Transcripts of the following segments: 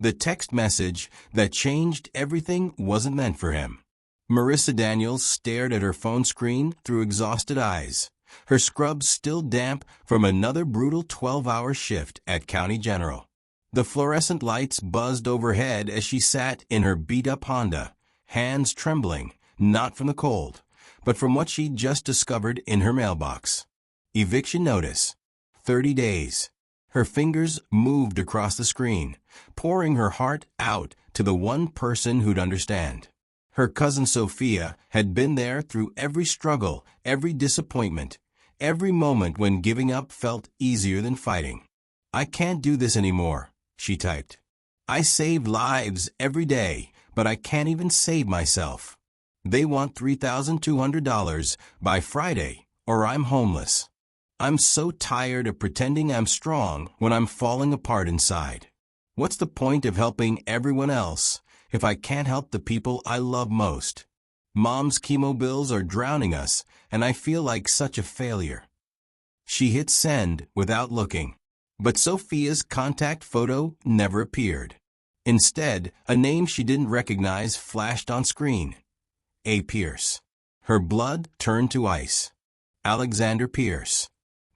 The text message that changed everything wasn't meant for him. Marissa Daniels stared at her phone screen through exhausted eyes, her scrubs still damp from another brutal 12-hour shift at County General. The fluorescent lights buzzed overhead as she sat in her beat-up Honda, hands trembling, not from the cold, but from what she'd just discovered in her mailbox. Eviction notice. 30 days. Her fingers moved across the screen, pouring her heart out to the one person who'd understand. Her cousin Sophia had been there through every struggle, every disappointment, every moment when giving up felt easier than fighting. "I can't do this anymore," she typed. "I save lives every day, but I can't even save myself. They want $3,200 by Friday, or I'm homeless. I'm so tired of pretending I'm strong when I'm falling apart inside. What's the point of helping everyone else if I can't help the people I love most? Mom's chemo bills are drowning us, and I feel like such a failure." She hit send without looking, but Sophia's contact photo never appeared. Instead, a name she didn't recognize flashed on screen. A. Pierce. Her blood turned to ice. Alexander Pierce.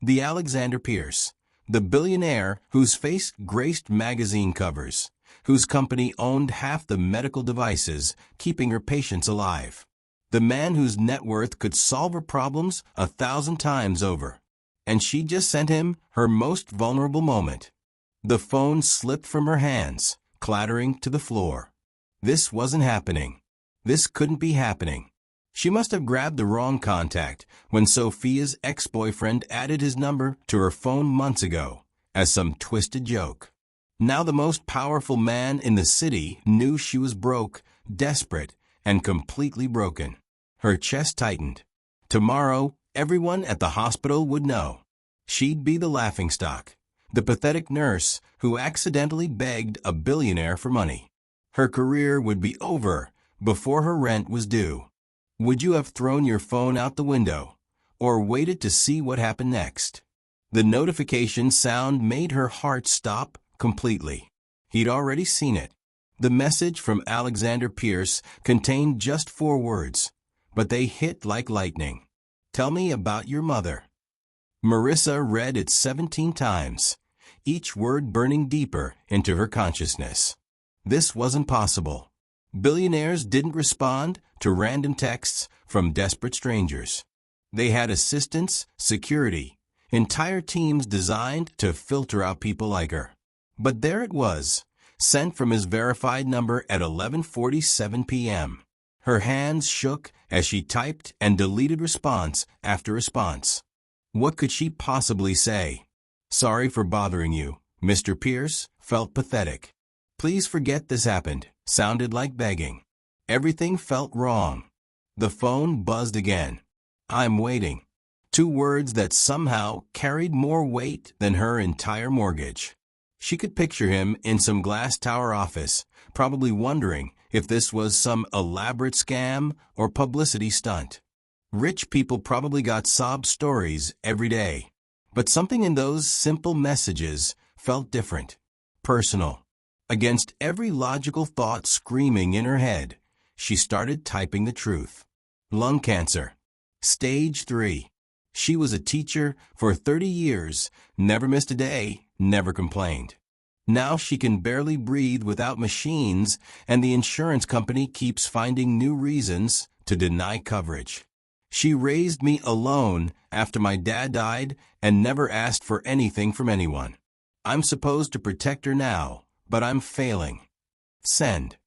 The Alexander Pierce, the billionaire whose face graced magazine covers, whose company owned half the medical devices keeping her patients alive. The man whose net worth could solve her problems 1,000 times over. And she just sent him her most vulnerable moment. The phone slipped from her hands, clattering to the floor. This wasn't happening. This couldn't be happening. She must have grabbed the wrong contact when Sophia's ex-boyfriend added his number to her phone months ago, as some twisted joke. Now the most powerful man in the city knew she was broke, desperate, and completely broken. Her chest tightened. Tomorrow, everyone at the hospital would know. She'd be the laughingstock, the pathetic nurse who accidentally begged a billionaire for money. Her career would be over before her rent was due. Would you have thrown your phone out the window, or waited to see what happened next? The notification sound made her heart stop completely. He'd already seen it. The message from Alexander Pierce contained just 4 words, but they hit like lightning. "Tell me about your mother." Marissa read it 17 times, each word burning deeper into her consciousness. This wasn't possible. Billionaires didn't respond to random texts from desperate strangers. They had assistants, security, entire teams designed to filter out people like her. But there it was, sent from his verified number at 11:47 p.m. Her hands shook as she typed and deleted response after response. What could she possibly say? "Sorry for bothering you," Mr. Pierce felt pathetic. "Please forget this happened," sounded like begging. Everything felt wrong. The phone buzzed again. "I'm waiting." 2 words that somehow carried more weight than her entire mortgage. She could picture him in some glass tower office, probably wondering if this was some elaborate scam or publicity stunt. Rich people probably got sob stories every day, but something in those simple messages felt different, personal. Against every logical thought screaming in her head, she started typing the truth. Lung cancer. Stage 3. She was a teacher for 30 years, never missed a day, never complained. Now she can barely breathe without machines, and the insurance company keeps finding new reasons to deny coverage. She raised me alone after my dad died and never asked for anything from anyone. I'm supposed to protect her now, but I'm failing. Send.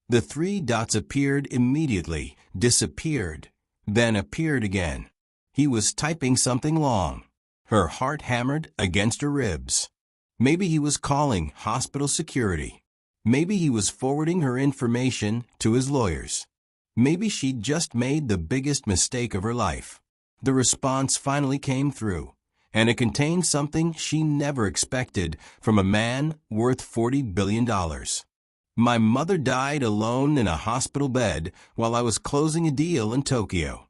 The 3 dots appeared immediately, disappeared, then appeared again. He was typing something long. Her heart hammered against her ribs. Maybe he was calling hospital security. Maybe he was forwarding her information to his lawyers. Maybe she'd just made the biggest mistake of her life. The response finally came through, and it contained something she never expected from a man worth $40 billion. "My mother died alone in a hospital bed while I was closing a deal in Tokyo.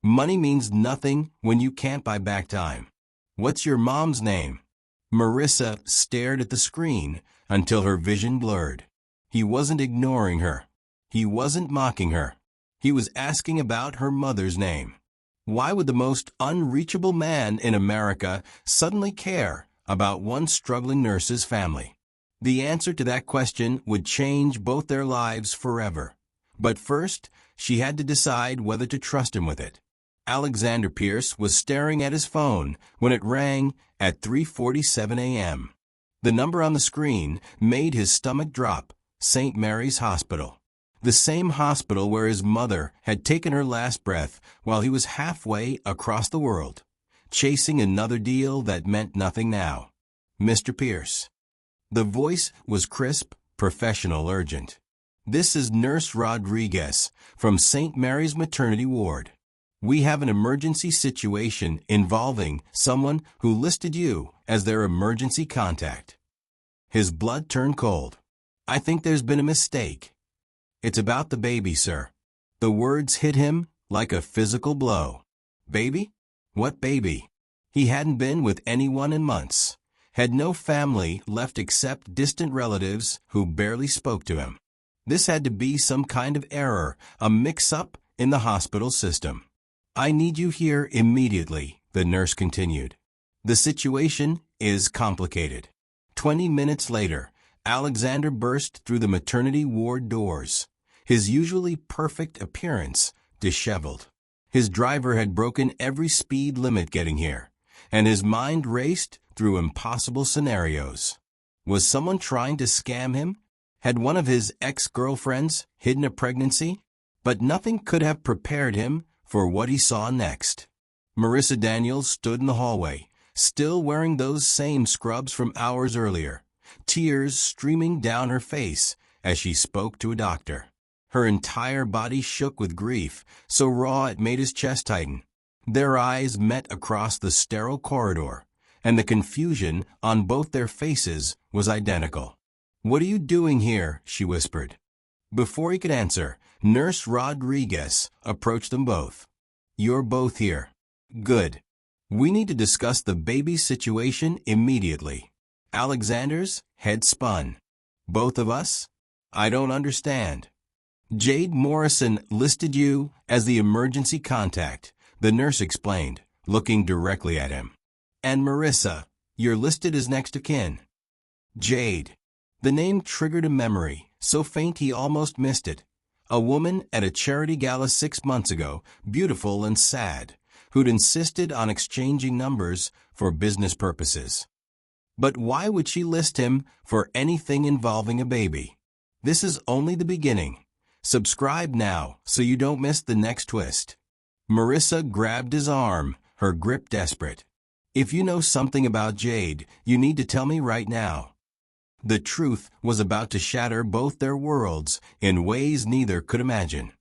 Money means nothing when you can't buy back time. What's your mom's name?" Marissa stared at the screen until her vision blurred. He wasn't ignoring her. He wasn't mocking her. He was asking about her mother's name. Why would the most unreachable man in America suddenly care about one struggling nurse's family? The answer to that question would change both their lives forever. But first, she had to decide whether to trust him with it. Alexander Pierce was staring at his phone when it rang at 3:47 a.m. The number on the screen made his stomach drop. St. Mary's Hospital. The same hospital where his mother had taken her last breath while he was halfway across the world, chasing another deal that meant nothing now. Mr. Pierce. The voice was crisp, professional, urgent. This is Nurse Rodriguez from St. Mary's Maternity Ward. We have an emergency situation involving someone who listed you as their emergency contact. His blood turned cold. I think there's been a mistake. It's about the baby, sir. The words hit him like a physical blow. Baby? What baby? He hadn't been with anyone in months, had no family left except distant relatives who barely spoke to him. This had to be some kind of error, a mix-up in the hospital system. I need you here immediately, the nurse continued. The situation is complicated. 20 minutes later, Alexander burst through the maternity ward doors, his usually perfect appearance disheveled. His driver had broken every speed limit getting here, and his mind raced through impossible scenarios. Was someone trying to scam him? Had one of his ex-girlfriends hidden a pregnancy? But nothing could have prepared him for what he saw next. Marissa Daniels stood in the hallway, still wearing those same scrubs from hours earlier, tears streaming down her face as she spoke to a doctor. Her entire body shook with grief, so raw it made his chest tighten. Their eyes met across the sterile corridor, and the confusion on both their faces was identical. "What are you doing here?" she whispered. Before he could answer, Nurse Rodriguez approached them both. "You're both here. Good. We need to discuss the baby's situation immediately." Alexander's head spun. "Both of us? I don't understand." "Jade Morrison listed you as the emergency contact," the nurse explained, looking directly at him. "And Marissa, you're listed as next of kin." Jade. The name triggered a memory, so faint he almost missed it. A woman at a charity gala 6 months ago, beautiful and sad, who'd insisted on exchanging numbers for business purposes. But why would she list him for anything involving a baby? This is only the beginning. Subscribe now so you don't miss the next twist. Marissa grabbed his arm, her grip desperate. "If you know something about Jade, you need to tell me right now." The truth was about to shatter both their worlds in ways neither could imagine.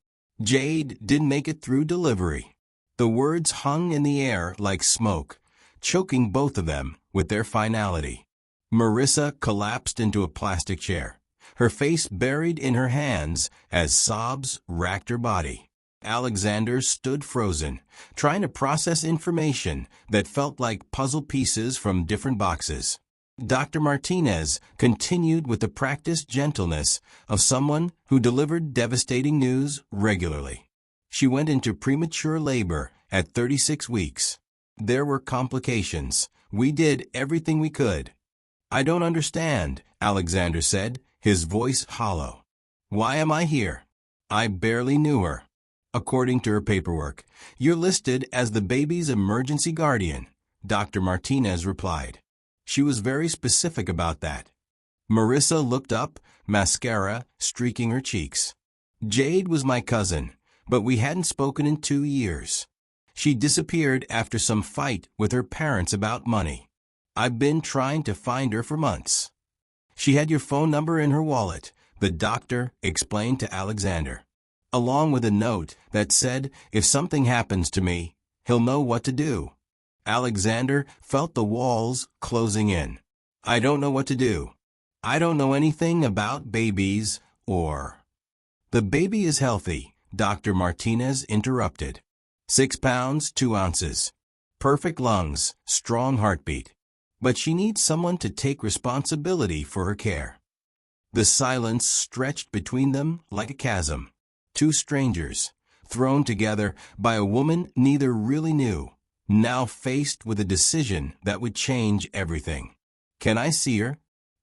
Jade didn't make it through delivery. The words hung in the air like smoke, choking both of them with their finality. Marissa collapsed into a plastic chair, her face buried in her hands as sobs racked her body. Alexander stood frozen, trying to process information that felt like puzzle pieces from different boxes. Dr. Martinez continued with the practiced gentleness of someone who delivered devastating news regularly. She went into premature labor at 36 weeks. There were complications. We did everything we could. "I don't understand," Alexander said, his voice hollow. "Why am I here?" "I barely knew her." "According to her paperwork, you're listed as the baby's emergency guardian," Dr. Martinez replied. She was very specific about that. Marissa looked up, mascara streaking her cheeks. "Jade was my cousin, but we hadn't spoken in 2 years. She disappeared after some fight with her parents about money. I've been trying to find her for months." "She had your phone number in her wallet," the doctor explained to Alexander, "along with a note that said if something happens to me, he'll know what to do." Alexander felt the walls closing in. "I don't know what to do. I don't know anything about babies or—" "The baby is healthy," Dr. Martinez interrupted. 6 pounds, 2 ounces. Perfect lungs, strong heartbeat. But she needs someone to take responsibility for her care. The silence stretched between them like a chasm. Two strangers, thrown together by a woman neither really knew, now faced with a decision that would change everything. "Can I see her?"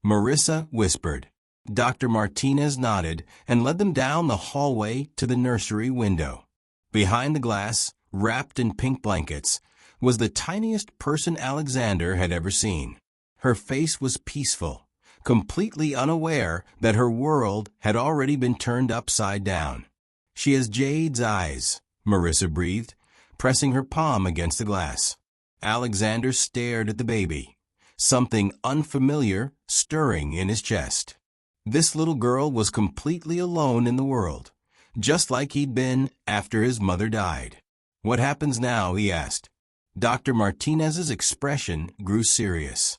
Marissa whispered. Dr. Martinez nodded and led them down the hallway to the nursery window. Behind the glass, wrapped in pink blankets, was the tiniest person Alexander had ever seen. Her face was peaceful, completely unaware that her world had already been turned upside down. "She has Jade's eyes," Marissa breathed, pressing her palm against the glass. Alexander stared at the baby, something unfamiliar stirring in his chest. This little girl was completely alone in the world, just like he'd been after his mother died. "What happens now?" he asked. Dr. Martinez's expression grew serious.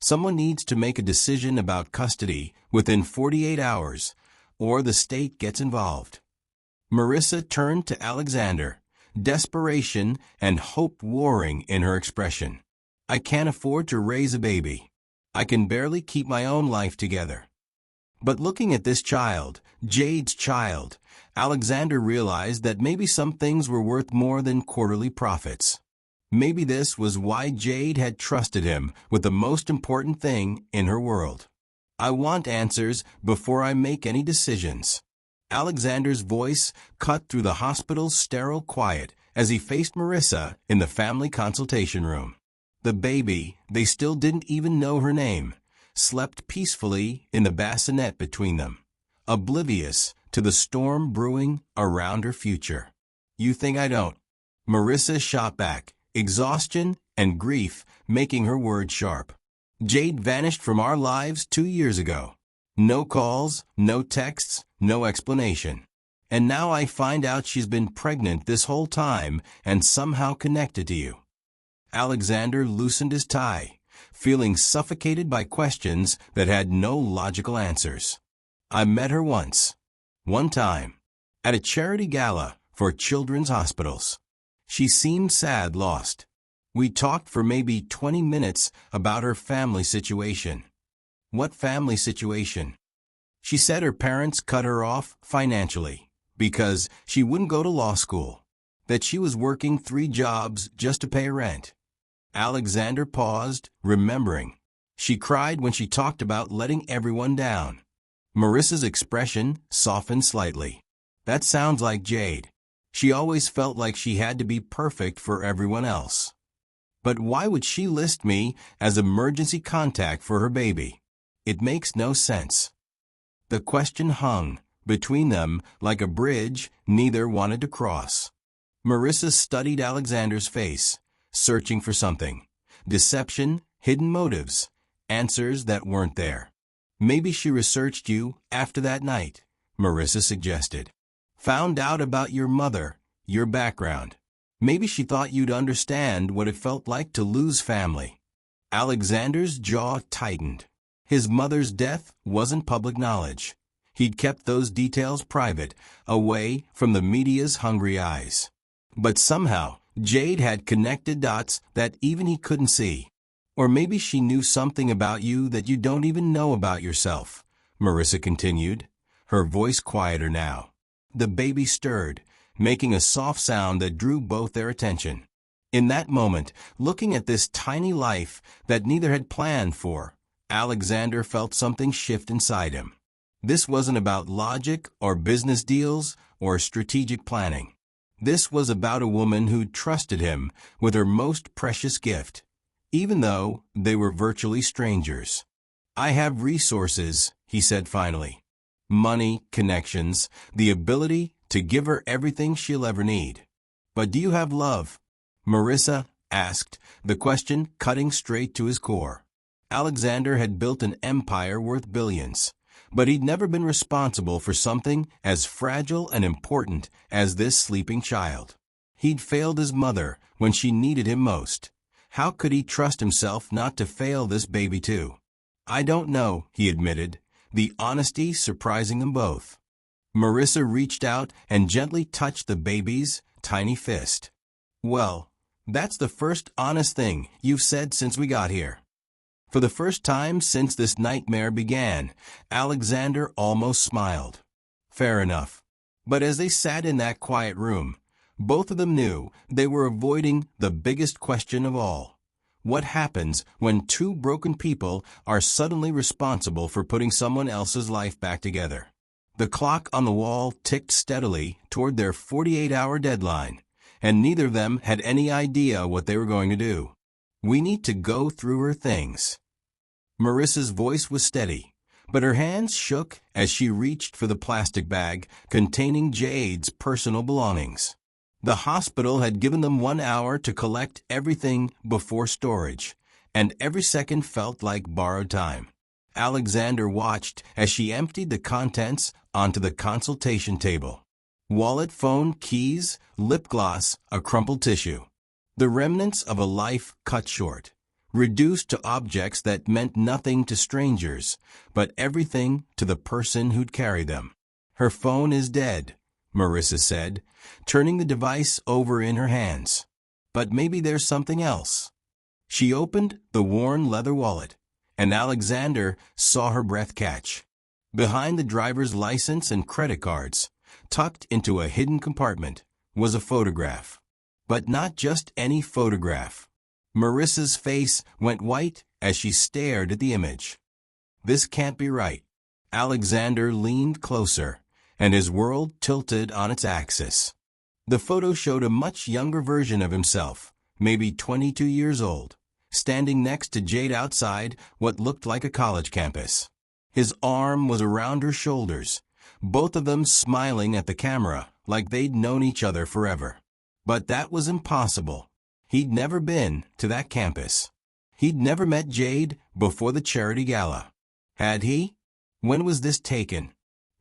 "Someone needs to make a decision about custody within 48 hours, or the state gets involved." Marissa turned to Alexander, desperation and hope warring in her expression. "I can't afford to raise a baby. I can barely keep my own life together." But looking at this child, Jade's child, Alexander realized that maybe some things were worth more than quarterly profits. Maybe this was why Jade had trusted him with the most important thing in her world. "I want answers before I make any decisions." Alexander's voice cut through the hospital's sterile quiet as he faced Marissa in the family consultation room. The baby, they still didn't even know her name, slept peacefully in the bassinet between them, oblivious to the storm brewing around her future. "You think I don't?" Marissa shot back, exhaustion and grief making her words sharp. "Jade vanished from our lives 2 years ago. No calls, no texts, no explanation. And now I find out she's been pregnant this whole time and somehow connected to you." Alexander loosened his tie, feeling suffocated by questions that had no logical answers. "I met her once. One time. At a charity gala for children's hospitals. She seemed sad, lost. We talked for maybe 20 minutes about her family situation." "What family situation?" "She said her parents cut her off financially because she wouldn't go to law school, that she was working 3 jobs just to pay rent." Alexander paused, remembering. She cried when she talked about letting everyone down. Marissa's expression softened slightly. "That sounds like Jade. She always felt like she had to be perfect for everyone else. But why would she list me as emergency contact for her baby? It makes no sense." The question hung between them like a bridge neither wanted to cross. Marissa studied Alexander's face, searching for something. Deception, hidden motives, answers that weren't there. "Maybe she researched you after that night," Marissa suggested. "Found out about your mother, your background. Maybe she thought you'd understand what it felt like to lose family." Alexander's jaw tightened. His mother's death wasn't public knowledge. He'd kept those details private, away from the media's hungry eyes. But somehow, Jade had connected dots that even he couldn't see. "Or maybe she knew something about you that you don't even know about yourself," Marissa continued, her voice quieter now. The baby stirred, making a soft sound that drew both their attention. In that moment, looking at this tiny life that neither had planned for, Alexander felt something shift inside him. This wasn't about logic or business deals or strategic planning. This was about a woman who trusted him with her most precious gift, even though they were virtually strangers. "I have resources," he said finally. "Money, connections, the ability to give her everything she'll ever need. But do you have love?" Marissa asked, the question cutting straight to his core. Alexander had built an empire worth billions, but he'd never been responsible for something as fragile and important as this sleeping child. He'd failed his mother when she needed him most. How could he trust himself not to fail this baby too? "I don't know," he admitted, the honesty surprising them both. Marissa reached out and gently touched the baby's tiny fist. "Well, that's the first honest thing you've said since we got here." For the first time since this nightmare began, Alexander almost smiled. Fair enough. But as they sat in that quiet room, both of them knew they were avoiding the biggest question of all. What happens when two broken people are suddenly responsible for putting someone else's life back together? The clock on the wall ticked steadily toward their 48-hour deadline, and neither of them had any idea what they were going to do. We need to go through her things. Marissa's voice was steady, but her hands shook as she reached for the plastic bag containing Jade's personal belongings. The hospital had given them 1 hour to collect everything before storage, and every second felt like borrowed time. Alexander watched as she emptied the contents onto the consultation table. Wallet, phone, keys, lip gloss, a crumpled tissue. The remnants of a life cut short, reduced to objects that meant nothing to strangers, but everything to the person who'd carried them. Her phone is dead, Marissa said, turning the device over in her hands. But maybe there's something else. She opened the worn leather wallet, and Alexander saw her breath catch. Behind the driver's license and credit cards, tucked into a hidden compartment, was a photograph. But not just any photograph. Marissa's face went white as she stared at the image. This can't be right. Alexander leaned closer, and his world tilted on its axis. The photo showed a much younger version of himself, maybe 22 years old, standing next to Jade outside what looked like a college campus. His arm was around her shoulders, both of them smiling at the camera like they'd known each other forever. But that was impossible. He'd never been to that campus. He'd never met Jade before the charity gala. Had he? When was this taken?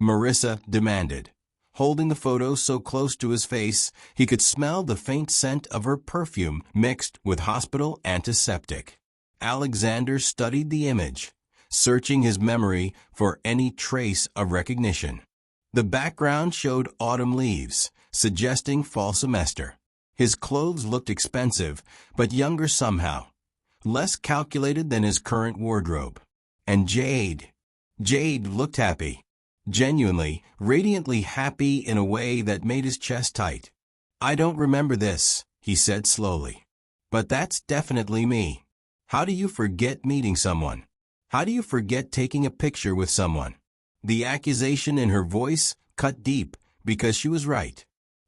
Marissa demanded, holding the photo so close to his face he could smell the faint scent of her perfume mixed with hospital antiseptic. Alexander studied the image, searching his memory for any trace of recognition. The background showed autumn leaves, suggesting fall semester. His clothes looked expensive, but younger somehow, less calculated than his current wardrobe. And Jade looked happy. Genuinely, radiantly happy in a way that made his chest tight. I don't remember this, he said slowly. But that's definitely me. How do you forget meeting someone? How do you forget taking a picture with someone? The accusation in her voice cut deep because she was right.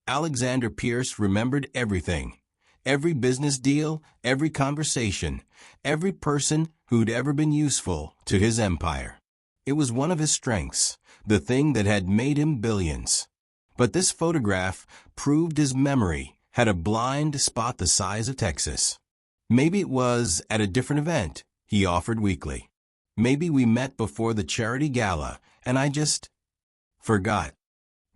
Alexander Pierce remembered everything. Every business deal, every conversation, every person who'd ever been useful to his empire. It was one of his strengths, the thing that had made him billions. But this photograph proved his memory had a blind spot the size of Texas. Maybe it was at a different event, he offered weakly. Maybe we met before the charity gala, and I just forgot.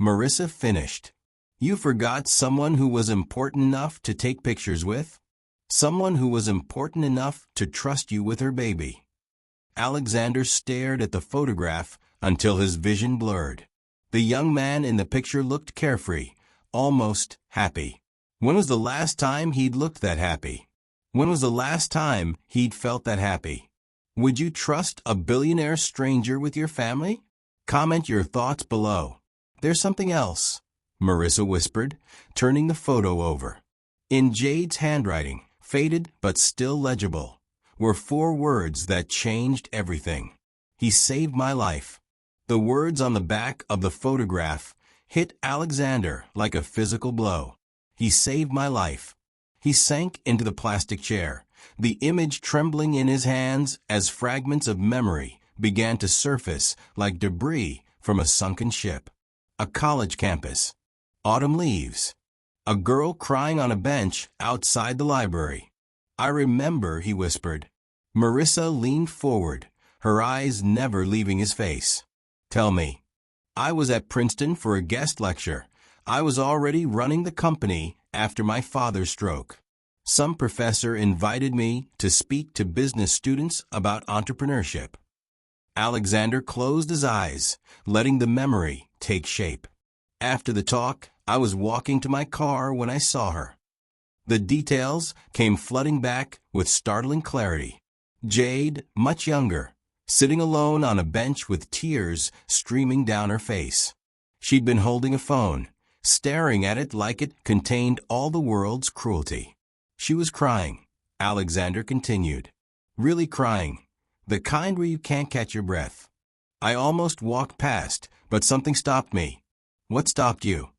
Marissa finished. You forgot someone who was important enough to take pictures with? Someone who was important enough to trust you with her baby. Alexander stared at the photograph until his vision blurred. The young man in the picture looked carefree, almost happy. When was the last time he'd looked that happy? When was the last time he'd felt that happy? Would you trust a billionaire stranger with your family? Comment your thoughts below. There's something else, Marissa whispered, turning the photo over. In Jade's handwriting, faded but still legible, were 4 words that changed everything. He saved my life. The words on the back of the photograph hit Alexander like a physical blow. He saved my life. He sank into the plastic chair, the image trembling in his hands as fragments of memory began to surface like debris from a sunken ship. A college campus. Autumn leaves. A girl crying on a bench outside the library. I remember, he whispered. Marissa leaned forward, her eyes never leaving his face. Tell me. I was at Princeton for a guest lecture. I was already running the company after my father's stroke. Some professor invited me to speak to business students about entrepreneurship. Alexander closed his eyes, letting the memory take shape. After the talk, I was walking to my car when I saw her. The details came flooding back with startling clarity. Jade, much younger, sitting alone on a bench with tears streaming down her face. She'd been holding a phone, staring at it like it contained all the world's cruelty. She was crying, Alexander continued. Really crying, the kind where you can't catch your breath. I almost walked past, but something stopped me. What stopped you?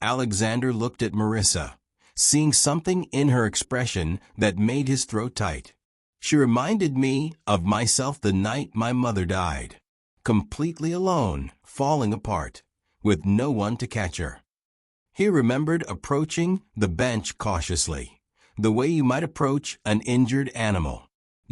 Alexander looked at Marissa, seeing something in her expression that made his throat tight. She reminded me of myself the night my mother died. Completely alone, falling apart, with no one to catch her. He remembered approaching the bench cautiously, the way you might approach an injured animal.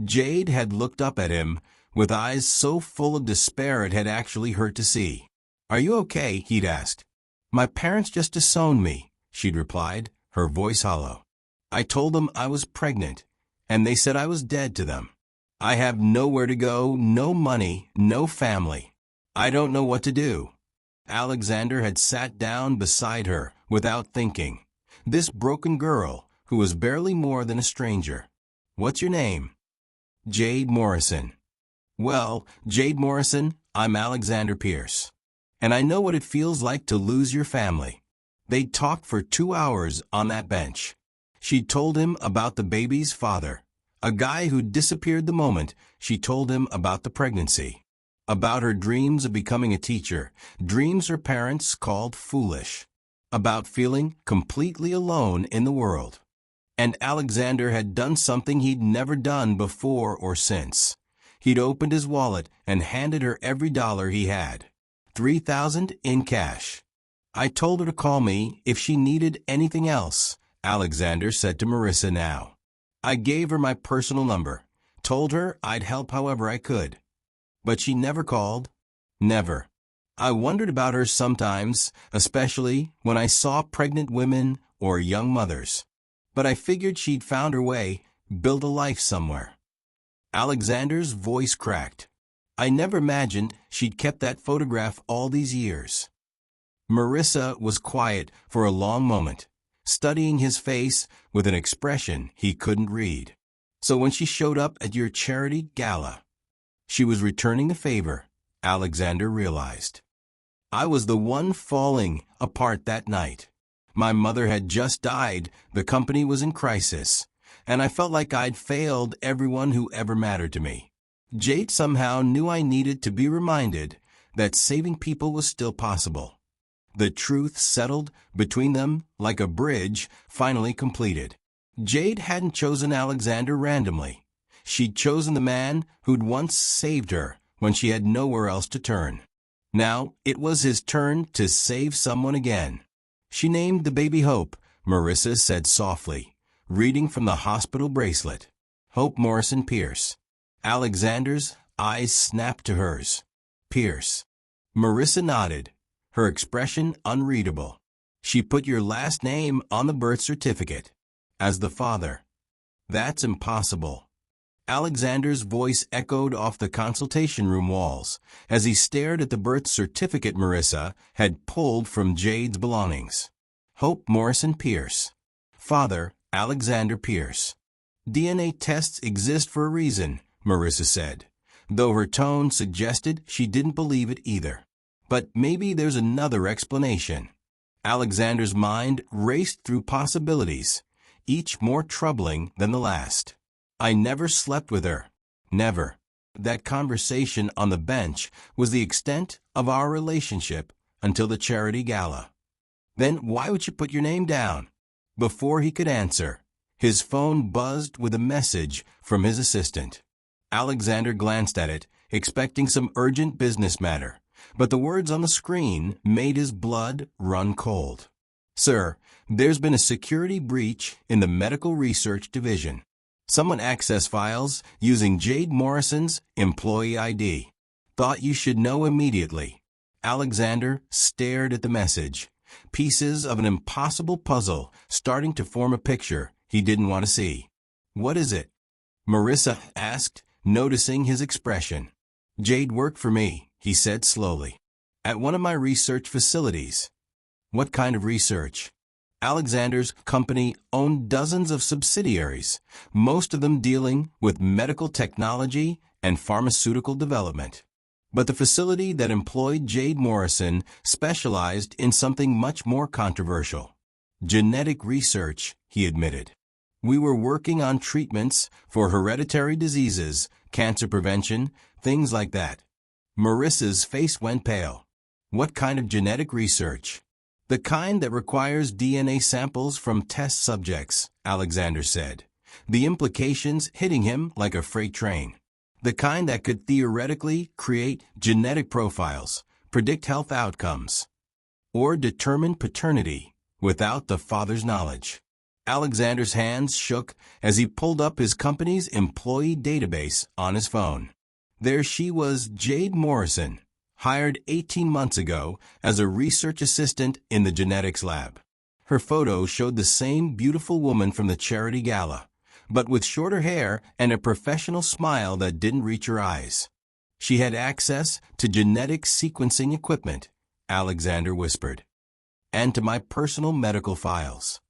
Jade had looked up at him, with eyes so full of despair it had actually hurt to see. "Are you okay?" he'd asked. "My parents just disowned me," she'd replied, her voice hollow. "I told them I was pregnant, and they said I was dead to them. I have nowhere to go, no money, no family. I don't know what to do." Alexander had sat down beside her without thinking. This broken girl, who was barely more than a stranger. "What's your name?" "Jade Morrison." "Well, Jade Morrison, I'm Alexander Pierce. And I know what it feels like to lose your family." They'd talked for 2 hours on that bench. She'd told him about the baby's father, a guy who'd disappeared the moment she told him about the pregnancy. About her dreams of becoming a teacher, dreams her parents called foolish. About feeling completely alone in the world. And Alexander had done something he'd never done before or since. He'd opened his wallet and handed her every dollar he had. $3,000 in cash. "I told her to call me if she needed anything else," Alexander said to Marissa now. "I gave her my personal number, told her I'd help however I could. But she never called. Never. I wondered about her sometimes, especially when I saw pregnant women or young mothers. But I figured she'd found her way, build a life somewhere." Alexander's voice cracked. "I never imagined she'd kept that photograph all these years." Marissa was quiet for a long moment, studying his face with an expression he couldn't read. "So when she showed up at your charity gala, she was returning the favor," Alexander realized. "I was the one falling apart that night. My mother had just died, the company was in crisis, and I felt like I'd failed everyone who ever mattered to me. Jade somehow knew I needed to be reminded that saving people was still possible. The truth settled between them like a bridge finally completed. Jade hadn't chosen Alexander randomly. She'd chosen the man who'd once saved her when she had nowhere else to turn. Now it was his turn to save someone again. "She named the baby Hope," Marissa said softly, reading from the hospital bracelet. "Hope Morrison Pierce." Alexander's eyes snapped to hers. "Pierce." Marissa nodded, her expression unreadable. "She put your last name on the birth certificate. As the father." "That's impossible." Alexander's voice echoed off the consultation room walls as he stared at the birth certificate Marissa had pulled from Jade's belongings. "Hope Morrison Pierce. Father, Alexander Pierce." "DNA tests exist for a reason," Marissa said, though her tone suggested she didn't believe it either. "But maybe there's another explanation." Alexander's mind raced through possibilities, each more troubling than the last. "I never slept with her. Never." That conversation on the bench was the extent of our relationship until the charity gala. "Then why would you put your name down?" Before he could answer, his phone buzzed with a message from his assistant. Alexander glanced at it, expecting some urgent business matter, but the words on the screen made his blood run cold. "Sir, there's been a security breach in the Medical Research Division. Someone accessed files using Jade Morrison's employee ID. Thought you should know immediately." Alexander stared at the message, pieces of an impossible puzzle starting to form a picture he didn't want to see. "What is it?" Marissa asked, noticing his expression. "Jade worked for me," he said slowly, "at one of my research facilities." "What kind of research?" Alexander's company owned dozens of subsidiaries, most of them dealing with medical technology and pharmaceutical development. But the facility that employed Jade Morrison specialized in something much more controversial. Genetic research, he admitted. We were working on treatments for hereditary diseases, cancer prevention, things like that. Marissa's face went pale. What kind of genetic research? The kind that requires DNA samples from test subjects, Alexander said, the implications hitting him like a freight train. The kind that could theoretically create genetic profiles, predict health outcomes, or determine paternity without the father's knowledge. Alexander's hands shook as he pulled up his company's employee database on his phone. There she was, Jade Morrison, hired 18 months ago as a research assistant in the genetics lab. Her photo showed the same beautiful woman from the charity gala, but with shorter hair and a professional smile that didn't reach her eyes. She had access to genetic sequencing equipment, Alexander whispered, and to my personal medical files.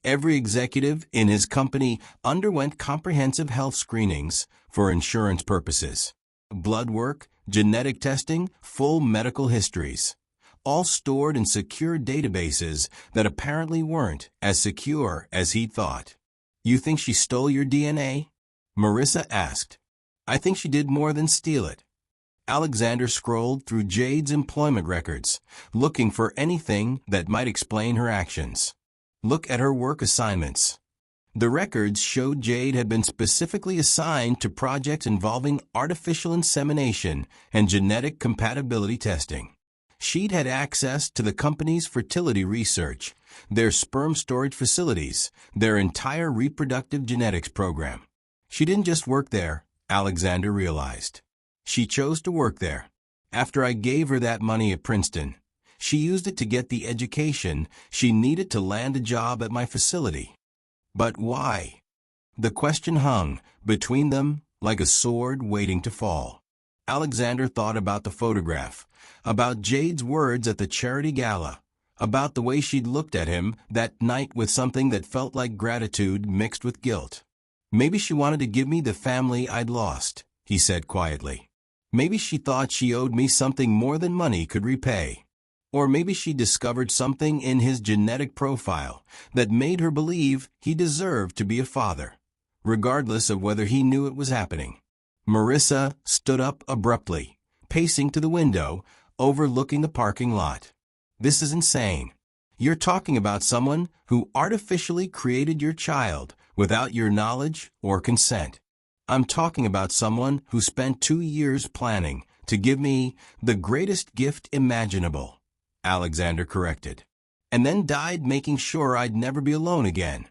Every executive in his company underwent comprehensive health screenings for insurance purposes. Blood work, genetic testing, full medical histories, all stored in secure databases that apparently weren't as secure as he'd thought. You think she stole your DNA? Marissa asked. I think she did more than steal it. Alexander scrolled through Jade's employment records, looking for anything that might explain her actions. Look at her work assignments. The records showed Jade had been specifically assigned to projects involving artificial insemination and genetic compatibility testing. She'd had access to the company's fertility research, their sperm storage facilities, their entire reproductive genetics program. She didn't just work there, Alexander realized. She chose to work there. After I gave her that money at Princeton, she used it to get the education she needed to land a job at my facility. But why? The question hung between them like a sword waiting to fall. Alexander thought about the photograph, about Jade's words at the charity gala, about the way she'd looked at him that night with something that felt like gratitude mixed with guilt. Maybe she wanted to give me the family I'd lost, he said quietly. Maybe she thought she owed me something more than money could repay. Or maybe she discovered something in his genetic profile that made her believe he deserved to be a father, regardless of whether he knew it was happening. Marissa stood up abruptly, pacing to the window, overlooking the parking lot. This is insane. You're talking about someone who artificially created your child without your knowledge or consent. I'm talking about someone who spent 2 years planning to give me the greatest gift imaginable, Alexander corrected, and then died making sure I'd never be alone again.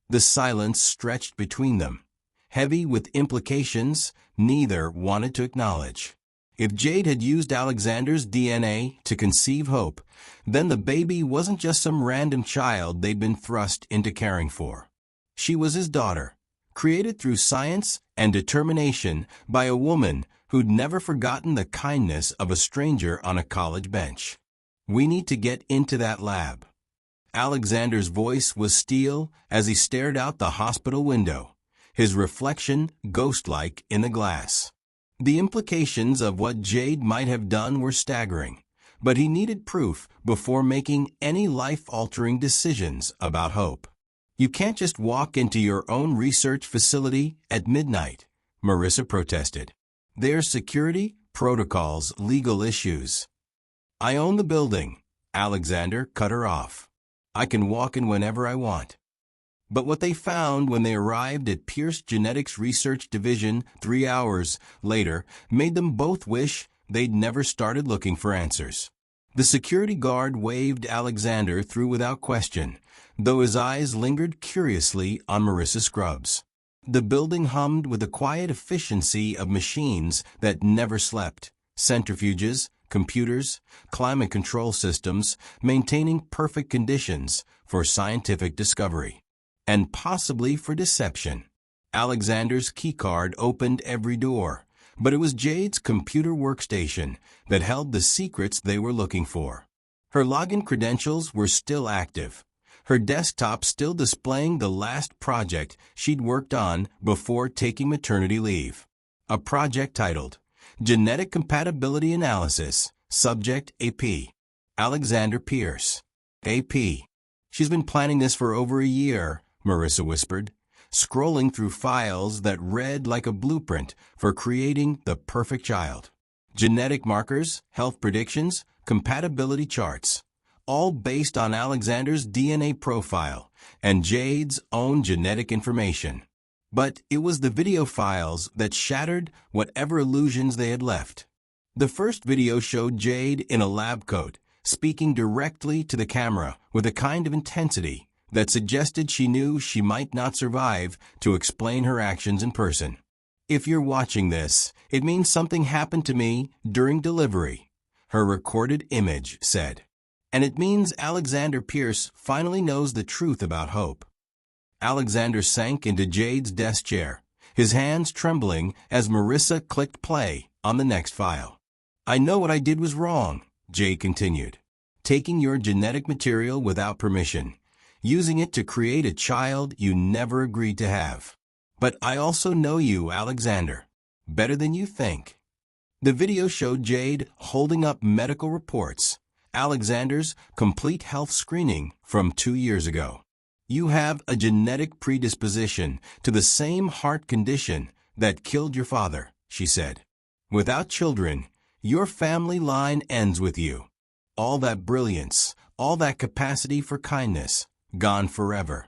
The silence stretched between them, heavy with implications neither wanted to acknowledge. If Jade had used Alexander's DNA to conceive Hope, then the baby wasn't just some random child they'd been thrust into caring for. She was his daughter, created through science and determination by a woman who'd never forgotten the kindness of a stranger on a college bench. We need to get into that lab. Alexander's voice was steel as he stared out the hospital window, his reflection ghost-like in the glass. The implications of what Jade might have done were staggering, but he needed proof before making any life-altering decisions about Hope. You can't just walk into your own research facility at midnight, Marissa protested. There's security, protocols, legal issues. I own the building, Alexander cut her off. I can walk in whenever I want. But what they found when they arrived at Pierce Genetics Research Division 3 hours later made them both wish they'd never started looking for answers. The security guard waved Alexander through without question, though his eyes lingered curiously on Marissa Scruggs. The building hummed with the quiet efficiency of machines that never slept, centrifuges, computers, climate control systems, maintaining perfect conditions for scientific discovery, and possibly for deception. Alexander's keycard opened every door, but it was Jade's computer workstation that held the secrets they were looking for. Her login credentials were still active, her desktop still displaying the last project she'd worked on before taking maternity leave. A project titled, Genetic Compatibility Analysis, Subject AP. Alexander Pierce. AP. She's been planning this for over a year, Marissa whispered, scrolling through files that read like a blueprint for creating the perfect child. Genetic markers, health predictions, compatibility charts, all based on Alexander's DNA profile and Jade's own genetic information. But it was the video files that shattered whatever illusions they had left. The first video showed Jade in a lab coat, speaking directly to the camera with a kind of intensity that suggested she knew she might not survive to explain her actions in person. "If you're watching this, it means something happened to me during delivery," her recorded image said. "And it means Alexander Pierce finally knows the truth about Hope." Alexander sank into Jade's desk chair, his hands trembling as Marissa clicked play on the next file. "I know what I did was wrong," Jade continued. "Taking your genetic material without permission, using it to create a child you never agreed to have. But I also know you, Alexander, better than you think." The video showed Jade holding up medical reports, Alexander's complete health screening from 2 years ago. "You have a genetic predisposition to the same heart condition that killed your father," she said. "Without children, your family line ends with you. All that brilliance, all that capacity for kindness, gone forever."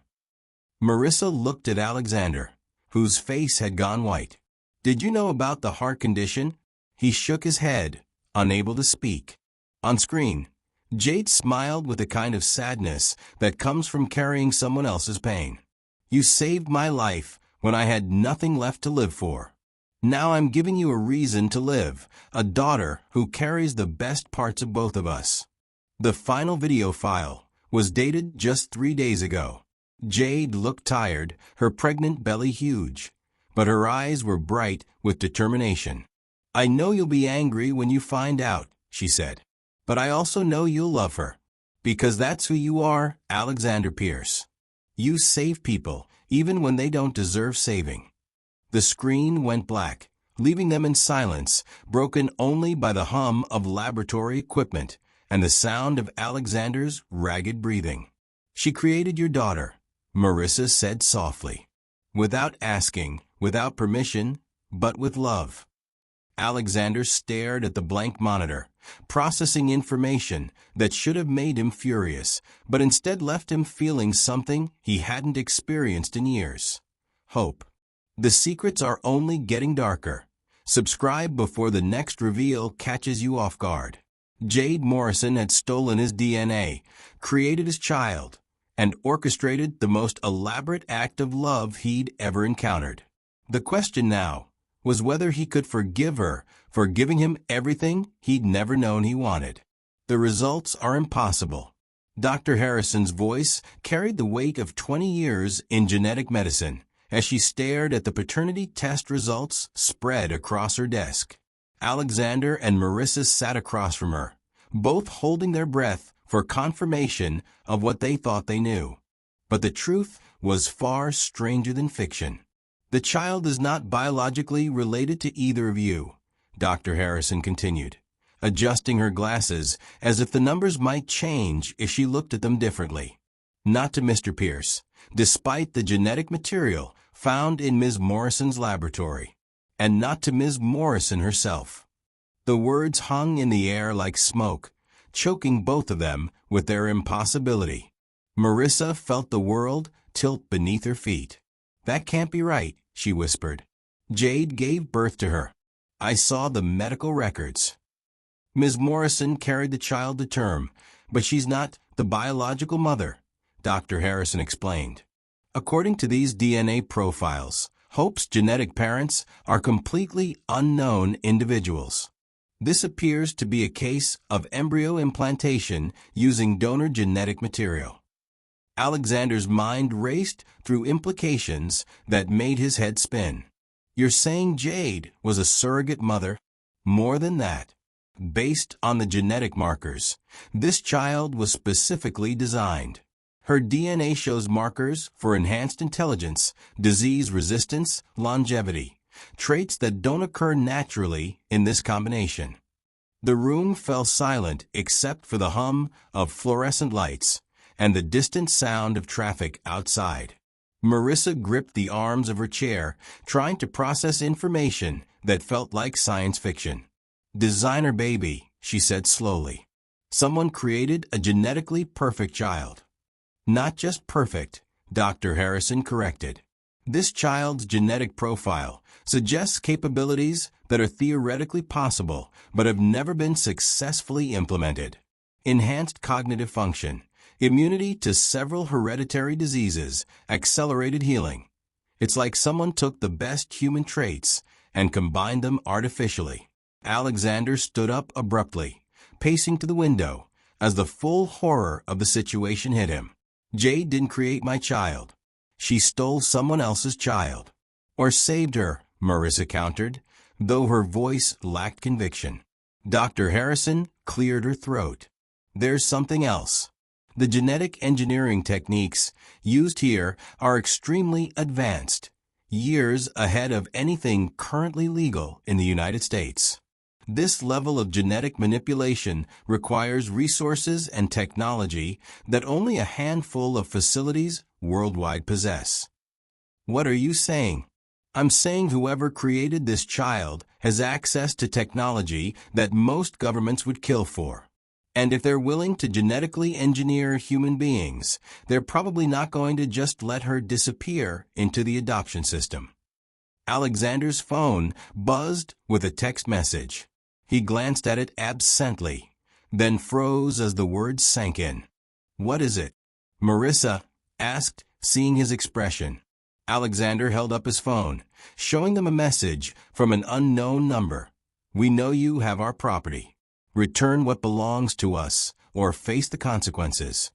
Marissa looked at Alexander, whose face had gone white. "Did you know about the heart condition?" He shook his head, unable to speak. On screen, Jade smiled with a kind of sadness that comes from carrying someone else's pain. "You saved my life when I had nothing left to live for. Now I'm giving you a reason to live, a daughter who carries the best parts of both of us." The final video file was dated just 3 days ago. Jade looked tired, her pregnant belly huge, but her eyes were bright with determination. "I know you'll be angry when you find out," she said. "But I also know you'll love her. Because that's who you are, Alexander Pierce. You save people, even when they don't deserve saving." The screen went black, leaving them in silence, broken only by the hum of laboratory equipment and the sound of Alexander's ragged breathing. "She created your daughter," Marissa said softly. "Without asking, without permission, but with love." Alexander stared at the blank monitor, processing information that should have made him furious, but instead left him feeling something he hadn't experienced in years. Hope. The secrets are only getting darker. Subscribe before the next reveal catches you off guard. Jade Morrison had stolen his DNA, created his child, and orchestrated the most elaborate act of love he'd ever encountered. The question now was whether he could forgive her for giving him everything he'd never known he wanted. The results are impossible. Dr. Harrison's voice carried the weight of 20 years in genetic medicine as she stared at the paternity test results spread across her desk. Alexander and Marissa sat across from her, both holding their breath for confirmation of what they thought they knew. But the truth was far stranger than fiction. "The child is not biologically related to either of you," Dr. Harrison continued, adjusting her glasses as if the numbers might change if she looked at them differently. "Not to Mr. Pierce, despite the genetic material found in Ms. Morrison's laboratory, and not to Ms. Morrison herself." The words hung in the air like smoke, choking both of them with their impossibility. Marissa felt the world tilt beneath her feet. "That can't be right," she whispered. "Jade gave birth to her. I saw the medical records. Ms. Morrison carried the child to term, but she's not the biological mother," Dr. Harrison explained. "According to these DNA profiles, Hope's genetic parents are completely unknown individuals. This appears to be a case of embryo implantation using donor genetic material." Alexander's mind raced through implications that made his head spin. "You're saying Jade was a surrogate mother?" "More than that. Based on the genetic markers, this child was specifically designed. Her DNA shows markers for enhanced intelligence, disease resistance, longevity, traits that don't occur naturally in this combination. The room fell silent except for the hum of fluorescent lights and the distant sound of traffic outside. Marissa gripped the arms of her chair, trying to process information that felt like science fiction. "Designer baby," she said slowly. "Someone created a genetically perfect child." "Not just perfect," Dr. Harrison corrected. "This child's genetic profile suggests capabilities that are theoretically possible but have never been successfully implemented. Enhanced cognitive function, immunity to several hereditary diseases, accelerated healing. It's like someone took the best human traits and combined them artificially." Alexander stood up abruptly, pacing to the window, as the full horror of the situation hit him. "Jade didn't create my child. She stole someone else's child." "Or saved her," Marissa countered, though her voice lacked conviction. Dr. Harrison cleared her throat. "There's something else. The genetic engineering techniques used here are extremely advanced, years ahead of anything currently legal in the United States. This level of genetic manipulation requires resources and technology that only a handful of facilities worldwide possess." "What are you saying?" "I'm saying whoever created this child has access to technology that most governments would kill for. And if they're willing to genetically engineer human beings, they're probably not going to just let her disappear into the adoption system." Alexander's phone buzzed with a text message. He glanced at it absently, then froze as the words sank in. "What is it?" Marissa asked, seeing his expression. Alexander held up his phone, showing them a message from an unknown number. "We know you have our property. Return what belongs to us, or face the consequences."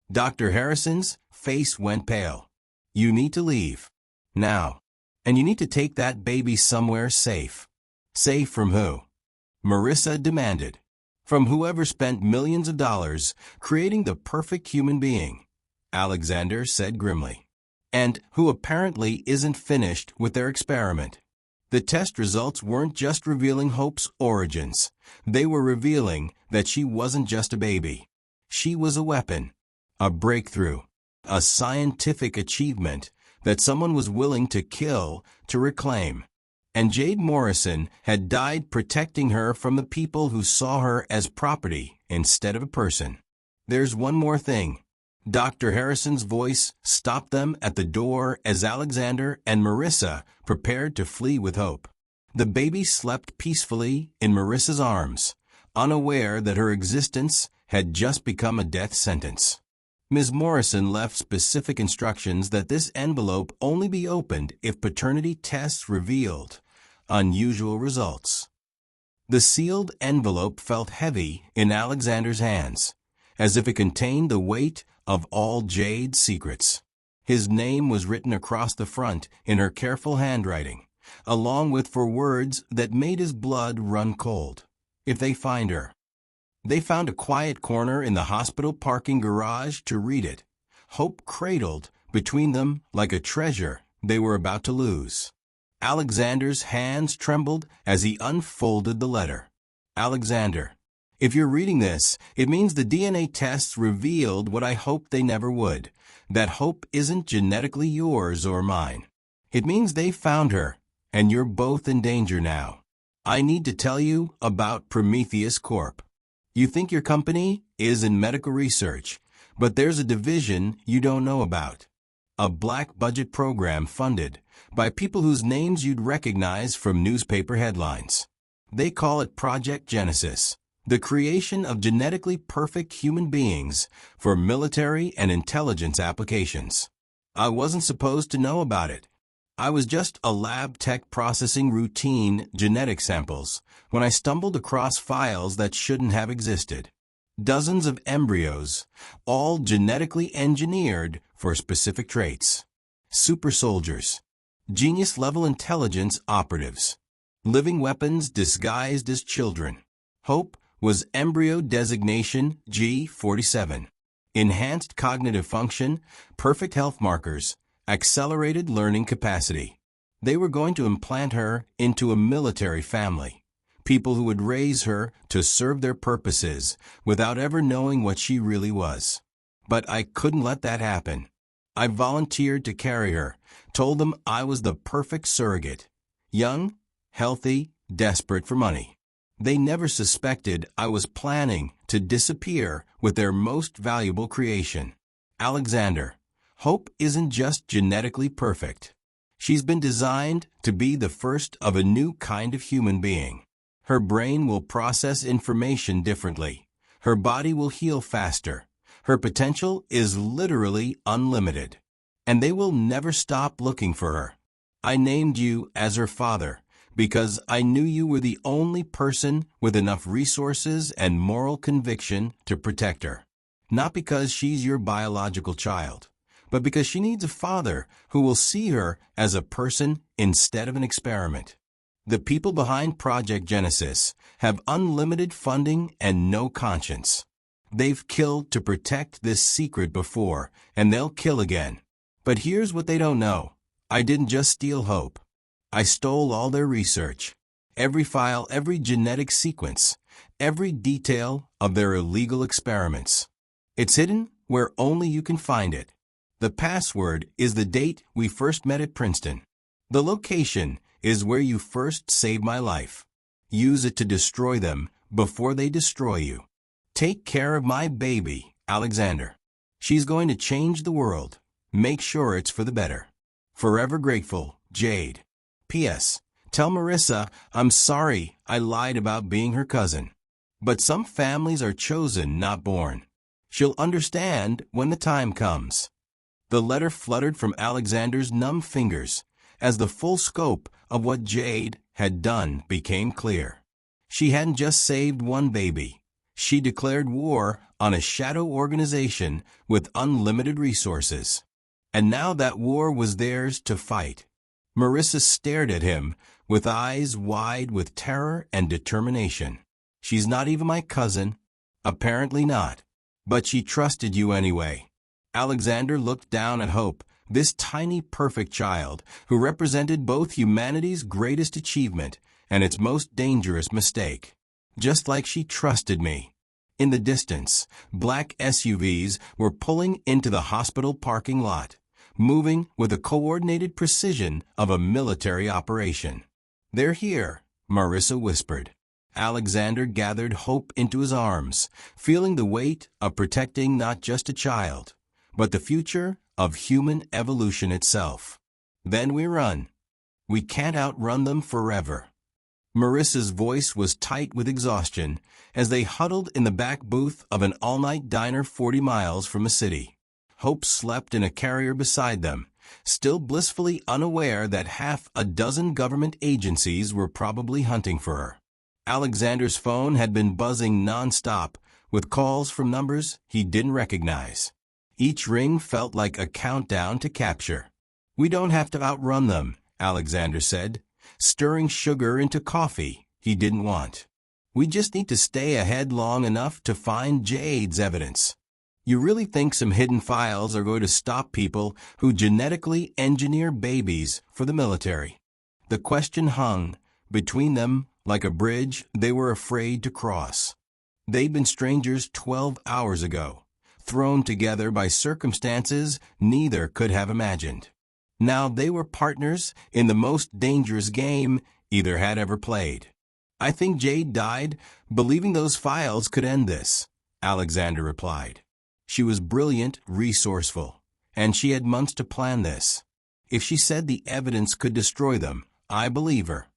Dr. Harrison's face went pale. "You need to leave. Now. And you need to take that baby somewhere safe." "Safe from who?" Marissa demanded. "From whoever spent millions of dollars creating the perfect human being," Alexander said grimly. "And who apparently isn't finished with their experiment." The test results weren't just revealing Hope's origins. They were revealing that she wasn't just a baby. She was a weapon, a breakthrough, a scientific achievement that someone was willing to kill to reclaim. And Jade Morrison had died protecting her from the people who saw her as property instead of a person. "There's one more thing." Dr. Harrison's voice stopped them at the door as Alexander and Marissa prepared to flee with Hope. The baby slept peacefully in Marissa's arms, unaware that her existence had just become a death sentence. Ms. Morrison left specific instructions that this envelope only be opened if paternity tests revealed unusual results. The sealed envelope felt heavy in Alexander's hands, as if it contained the weight of all Jade's secrets. His name was written across the front in her careful handwriting, along with 4 words that made his blood run cold. "If they find her." They found a quiet corner in the hospital parking garage to read it, Hope cradled between them like a treasure they were about to lose. Alexander's hands trembled as he unfolded the letter. "Alexander, if you're reading this, it means the DNA tests revealed what I hoped they never would, that Hope isn't genetically yours or mine. It means they found her, and you're both in danger now. I need to tell you about Prometheus Corp. You think your company is in medical research, but there's a division you don't know about. A black budget program funded by people whose names you'd recognize from newspaper headlines. They call it Project Genesis, the creation of genetically perfect human beings for military and intelligence applications. I wasn't supposed to know about it. I was just a lab tech processing routine genetic samples when I stumbled across files that shouldn't have existed. Dozens of embryos, all genetically engineered for specific traits. Super soldiers, genius-level intelligence operatives, living weapons disguised as children. Hope was embryo designation G47. enhanced cognitive function, perfect health markers, accelerated learning capacity. They were going to implant her into a military family, people who would raise her to serve their purposes without ever knowing what she really was. But I couldn't let that happen. I volunteered to carry her, told them I was the perfect surrogate. Young, healthy, desperate for money. They never suspected I was planning to disappear with their most valuable creation. Alexander, Hope isn't just genetically perfect. She's been designed to be the first of a new kind of human being. Her brain will process information differently. Her body will heal faster. Her potential is literally unlimited. And they will never stop looking for her. I named you as her father because I knew you were the only person with enough resources and moral conviction to protect her. Not because she's your biological child, but because she needs a father who will see her as a person instead of an experiment. The people behind Project Genesis have unlimited funding and no conscience. They've killed to protect this secret before, and they'll kill again. But here's what they don't know. I didn't just steal Hope. I stole all their research. Every file, every genetic sequence, every detail of their illegal experiments. It's hidden where only you can find it. The password is the date we first met at Princeton. The location is where you first saved my life. Use it to destroy them before they destroy you. Take care of my baby, Alexander. She's going to change the world. Make sure it's for the better. Forever grateful, Jade. P.S. Tell Marissa I'm sorry I lied about being her cousin. But some families are chosen, not born. She'll understand when the time comes. The letter fluttered from Alexander's numb fingers as the full scope of what Jade had done became clear. She hadn't just saved one baby. She declared war on a shadow organization with unlimited resources. And now that war was theirs to fight. Marissa stared at him with eyes wide with terror and determination. She's not even my cousin. Apparently not. But she trusted you anyway. Alexander looked down at Hope, this tiny perfect child who represented both humanity's greatest achievement and its most dangerous mistake. Just like she trusted me. In the distance, black SUVs were pulling into the hospital parking lot, moving with the coordinated precision of a military operation. They're here, Marissa whispered. Alexander gathered Hope into his arms, feeling the weight of protecting not just a child, but the future of human evolution itself. Then we run. We can't outrun them forever. Marissa's voice was tight with exhaustion as they huddled in the back booth of an all-night diner 40 miles from the city. Hope slept in a carrier beside them, still blissfully unaware that half a dozen government agencies were probably hunting for her. Alexander's phone had been buzzing non-stop with calls from numbers he didn't recognize. Each ring felt like a countdown to capture. We don't have to outrun them, Alexander said, stirring sugar into coffee he didn't want. We just need to stay ahead long enough to find Jade's evidence. You really think some hidden files are going to stop people who genetically engineer babies for the military? The question hung between them like a bridge they were afraid to cross. They'd been strangers 12 hours ago, thrown together by circumstances neither could have imagined. Now they were partners in the most dangerous game either had ever played. I think Jade died believing those files could end this, Alexander replied. She was brilliant, resourceful, and she had months to plan this. If she said the evidence could destroy them, I believe her.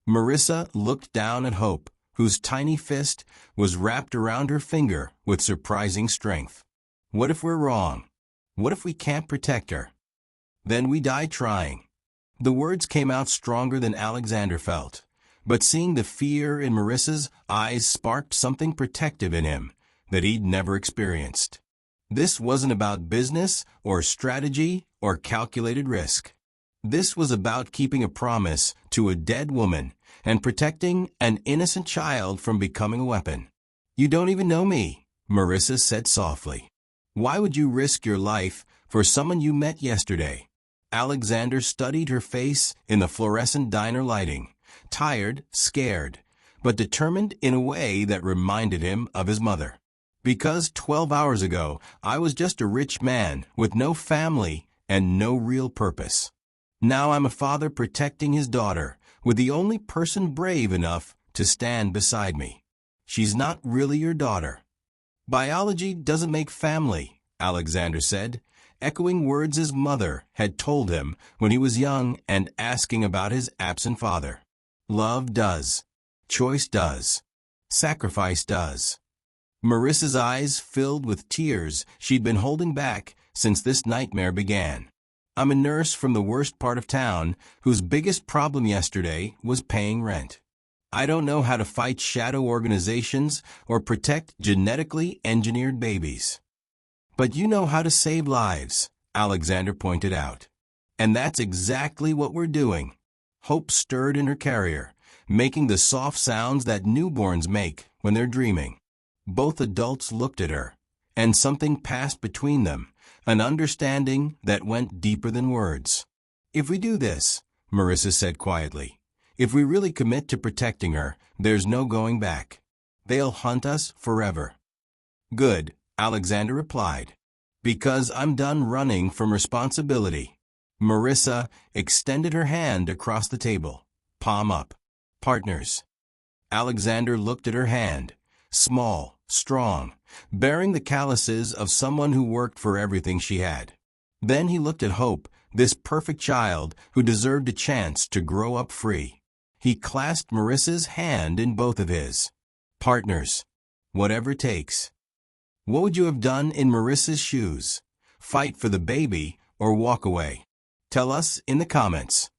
Marissa looked down at Hope, whose tiny fist was wrapped around her finger with surprising strength. What if we're wrong? What if we can't protect her? Then we die trying. The words came out stronger than Alexander felt, but seeing the fear in Marissa's eyes sparked something protective in him that he'd never experienced. This wasn't about business or strategy or calculated risk. This was about keeping a promise to a dead woman and protecting an innocent child from becoming a weapon. You don't even know me, Marissa said softly. Why would you risk your life for someone you met yesterday? Alexander studied her face in the fluorescent diner lighting, tired, scared, but determined in a way that reminded him of his mother. Because 12 hours ago, I was just a rich man with no family and no real purpose. Now I'm a father protecting his daughter, with the only person brave enough to stand beside me. She's not really your daughter. Biology doesn't make family, Alexander said, echoing words his mother had told him when he was young and asking about his absent father. Love does. Choice does. Sacrifice does. Marissa's eyes filled with tears she'd been holding back since this nightmare began. I'm a nurse from the worst part of town whose biggest problem yesterday was paying rent. I don't know how to fight shadow organizations or protect genetically engineered babies. But you know how to save lives, Alexander pointed out. And that's exactly what we're doing. Hope stirred in her carrier, making the soft sounds that newborns make when they're dreaming. Both adults looked at her, and something passed between them, an understanding that went deeper than words. If we do this, Marissa said quietly, if we really commit to protecting her, there's no going back. They'll hunt us forever. Good, Alexander replied. Because I'm done running from responsibility. Marissa extended her hand across the table, palm up. Partners. Alexander looked at her hand, small, strong, bearing the calluses of someone who worked for everything she had. Then he looked at Hope, this perfect child who deserved a chance to grow up free. He clasped Marissa's hand in both of his. Partners. Whatever it takes. What would you have done in Marissa's shoes? Fight for the baby or walk away? Tell us in the comments.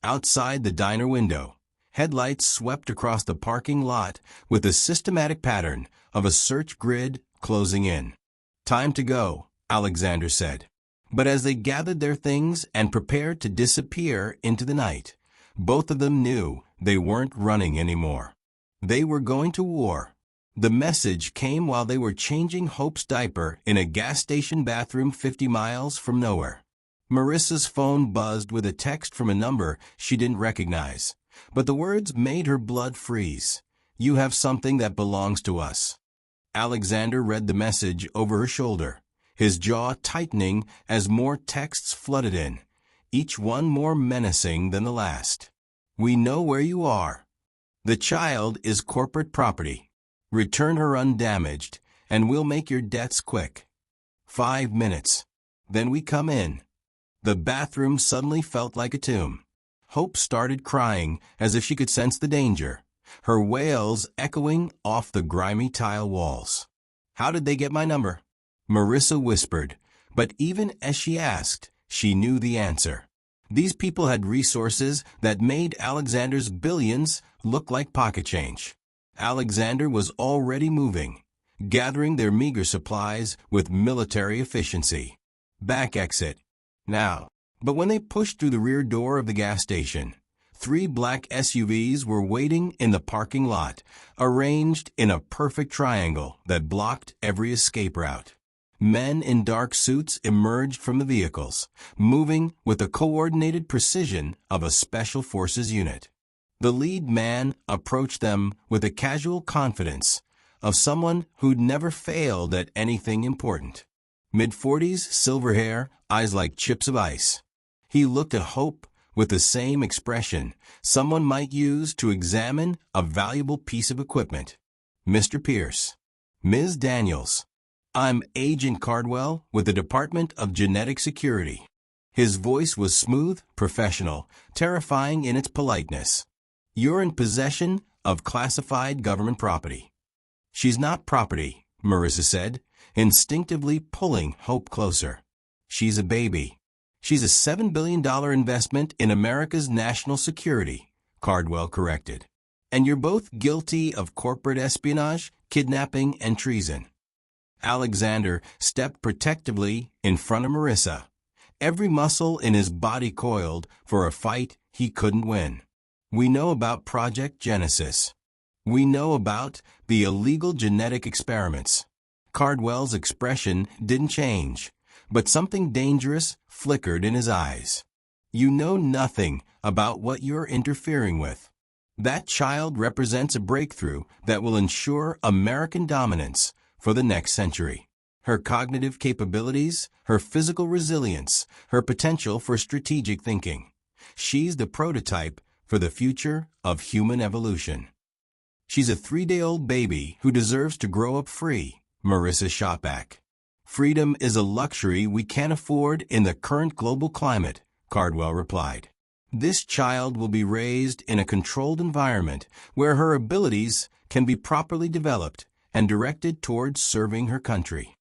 Outside the diner window, headlights swept across the parking lot with a systematic pattern of a search grid closing in. Time to go, Alexander said. But as they gathered their things and prepared to disappear into the night, both of them knew they weren't running anymore. They were going to war. The message came while they were changing Hope's diaper in a gas station bathroom 50 miles from nowhere. Marissa's phone buzzed with a text from a number she didn't recognize, but the words made her blood freeze. You have something that belongs to us. Alexander read the message over her shoulder, his jaw tightening as more texts flooded in, each one more menacing than the last. We know where you are. The child is corporate property. Return her undamaged, and we'll make your debts quick. 5 minutes. Then we come in. The bathroom suddenly felt like a tomb. Hope started crying as if she could sense the danger, her wails echoing off the grimy tile walls. How did they get my number? Marissa whispered, but even as she asked, she knew the answer. These people had resources that made Alexander's billions look like pocket change. Alexander was already moving, gathering their meager supplies with military efficiency. Back exit. Now. But when they pushed through the rear door of the gas station, 3 black SUVs were waiting in the parking lot, arranged in a perfect triangle that blocked every escape route. Men in dark suits emerged from the vehicles, moving with the coordinated precision of a special forces unit. The lead man approached them with the casual confidence of someone who'd never failed at anything important. Mid-40s, silver hair, eyes like chips of ice. He looked at Hope with the same expression someone might use to examine a valuable piece of equipment. Mr. Pierce. Ms. Daniels. I'm Agent Cardwell with the Department of Genetic Security. His voice was smooth, professional, terrifying in its politeness. You're in possession of classified government property. She's not property, Marissa said, instinctively pulling Hope closer. She's a baby. She's a $7 billion investment in America's national security, Cardwell corrected. And you're both guilty of corporate espionage, kidnapping, and treason. Alexander stepped protectively in front of Marissa, every muscle in his body coiled for a fight he couldn't win. We know about Project Genesis. We know about the illegal genetic experiments. Cardwell's expression didn't change, but something dangerous flickered in his eyes. You know nothing about what you're interfering with. That child represents a breakthrough that will ensure American dominance for the next century. Her cognitive capabilities, her physical resilience, her potential for strategic thinking. She's the prototype for the future of human evolution. She's a 3-day-old baby who deserves to grow up free, Marissa shot back. Freedom is a luxury we can't afford in the current global climate, Cardwell replied. This child will be raised in a controlled environment where her abilities can be properly developed and directed towards serving her country.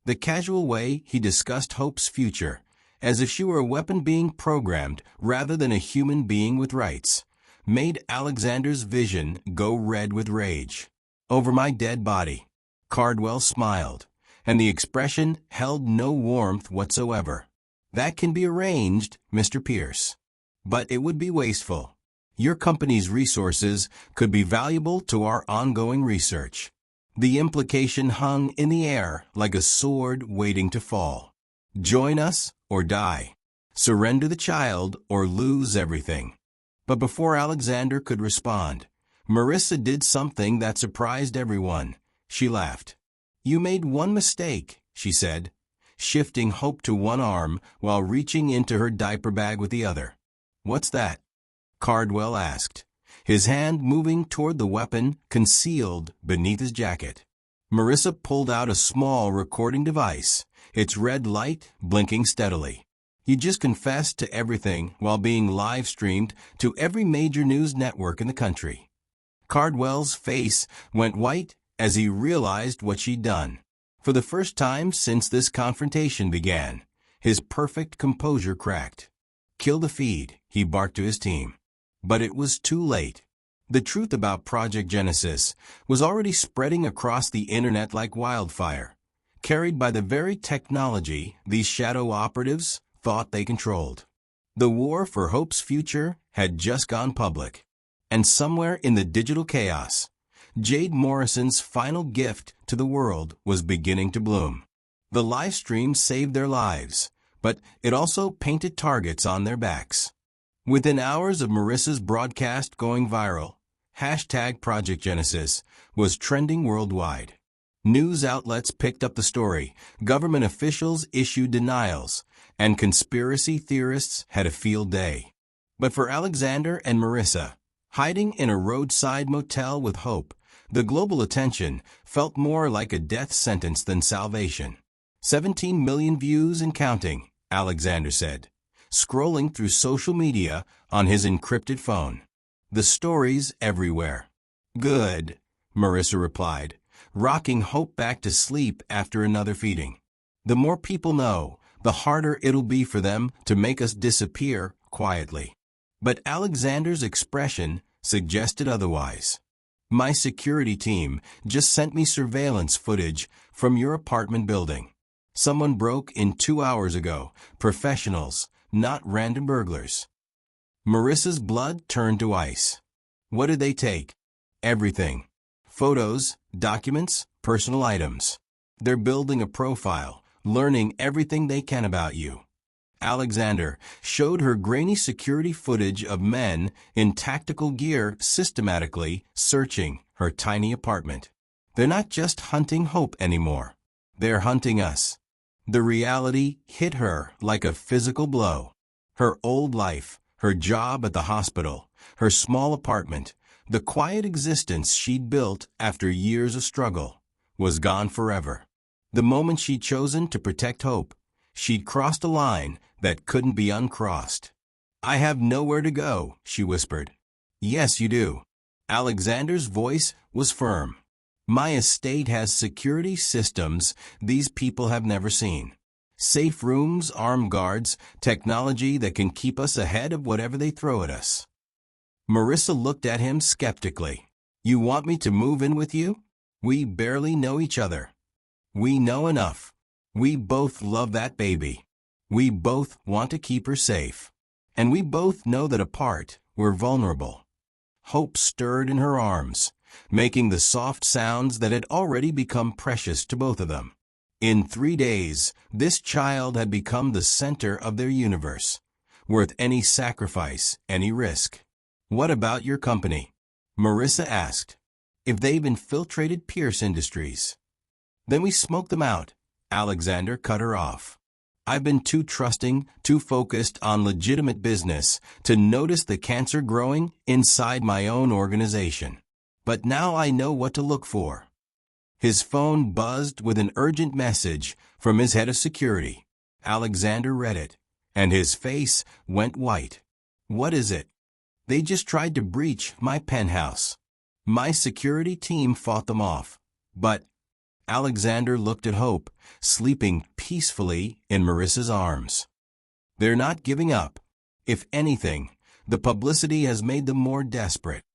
The casual way he discussed Hope's future, as if she were a weapon being programmed rather than a human being with rights, made Alexander's vision go red with rage. Over my dead body. Cardwell smiled, and the expression held no warmth whatsoever. That can be arranged, Mr. Pierce. But it would be wasteful. Your company's resources could be valuable to our ongoing research. The implication hung in the air like a sword waiting to fall. Join us or die. Surrender the child or lose everything. But before Alexander could respond, Marissa did something that surprised everyone. She laughed. You made one mistake, she said, shifting Hope to one arm while reaching into her diaper bag with the other. What's that? Cardwell asked, his hand moving toward the weapon concealed beneath his jacket. Marissa pulled out a small recording device, its red light blinking steadily. You just confessed to everything while being live-streamed to every major news network in the country. Cardwell's face went white as he realized what she'd done. For the first time since this confrontation began, his perfect composure cracked. Kill the feed, he barked to his team. But it was too late. The truth about Project Genesis was already spreading across the internet like wildfire, carried by the very technology these shadow operatives thought they controlled. The war for Hope's future had just gone public. And somewhere in the digital chaos, Jade Morrison's final gift to the world was beginning to bloom. The live stream saved their lives, but it also painted targets on their backs. Within hours of Marissa's broadcast going viral, #Project Genesis was trending worldwide. News outlets picked up the story, government officials issued denials, and conspiracy theorists had a field day. But for Alexander and Marissa, hiding in a roadside motel with Hope, the global attention felt more like a death sentence than salvation. 17 million views and counting, Alexander said, scrolling through social media on his encrypted phone. The stories everywhere. Good, Marissa replied, rocking Hope back to sleep after another feeding. The more people know, the harder it'll be for them to make us disappear quietly. But Alexander's expression suggested otherwise. My security team just sent me surveillance footage from your apartment building. Someone broke in 2 hours ago. Professionals, not random burglars. Marissa's blood turned to ice. What did they take? Everything. Photos, documents, personal items. They're building a profile, learning everything they can about you. Alexander showed her grainy security footage of men in tactical gear systematically searching her tiny apartment. They're not just hunting Hope anymore. They're hunting us. The reality hit her like a physical blow. Her old life, her job at the hospital, her small apartment, the quiet existence she'd built after years of struggle, was gone forever. The moment she'd chosen to protect Hope, she'd crossed a line that couldn't be uncrossed. I have nowhere to go, she whispered. Yes, you do. Alexander's voice was firm. My estate has security systems these people have never seen. Safe rooms, armed guards, technology that can keep us ahead of whatever they throw at us. Marissa looked at him skeptically. You want me to move in with you? We barely know each other. We know enough. We both love that baby. We both want to keep her safe. And we both know that apart, we're vulnerable. Hope stirred in her arms, making the soft sounds that had already become precious to both of them. In 3 days, this child had become the center of their universe, worth any sacrifice, any risk. "What about your company?" Marissa asked. "If they've infiltrated Pierce Industries." "Then we smoke them out," Alexander cut her off. "I've been too trusting, too focused on legitimate business to notice the cancer growing inside my own organization. But now I know what to look for." His phone buzzed with an urgent message from his head of security. Alexander read it, and his face went white. "What is it?" "They just tried to breach my penthouse. My security team fought them off. But—" Alexander looked at Hope, sleeping peacefully in Marissa's arms. "They're not giving up. If anything, the publicity has made them more desperate."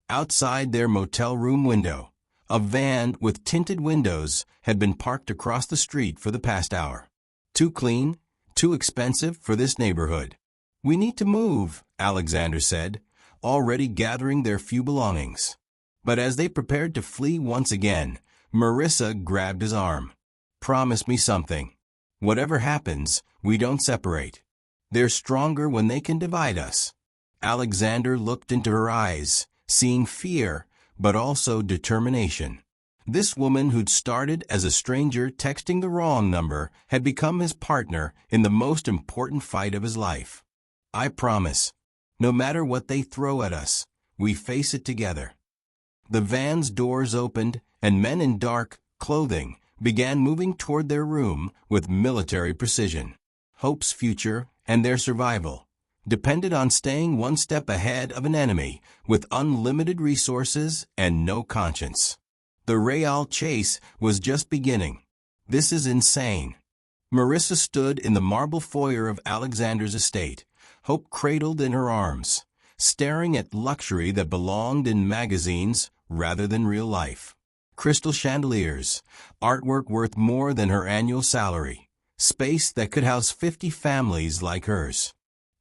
Outside their motel room window, a van with tinted windows had been parked across the street for the past hour. "Too clean, too expensive for this neighborhood. We need to move," Alexander said, already gathering their few belongings. But as they prepared to flee once again, Marissa grabbed his arm. "Promise me something. Whatever happens, we don't separate. They're stronger when they can divide us." Alexander looked into her eyes, seeing fear, but also determination. This woman who'd started as a stranger texting the wrong number had become his partner in the most important fight of his life. "I promise. No matter what they throw at us, we face it together." The van's doors opened, and men in dark clothing began moving toward their room with military precision. Hope's future and their survival depended on staying one step ahead of an enemy with unlimited resources and no conscience. The Real chase was just beginning. "This is insane." Marissa stood in the marble foyer of Alexander's estate, Hope cradled in her arms, staring at luxury that belonged in magazines rather than real life. Crystal chandeliers, artwork worth more than her annual salary, space that could house 50 families like hers.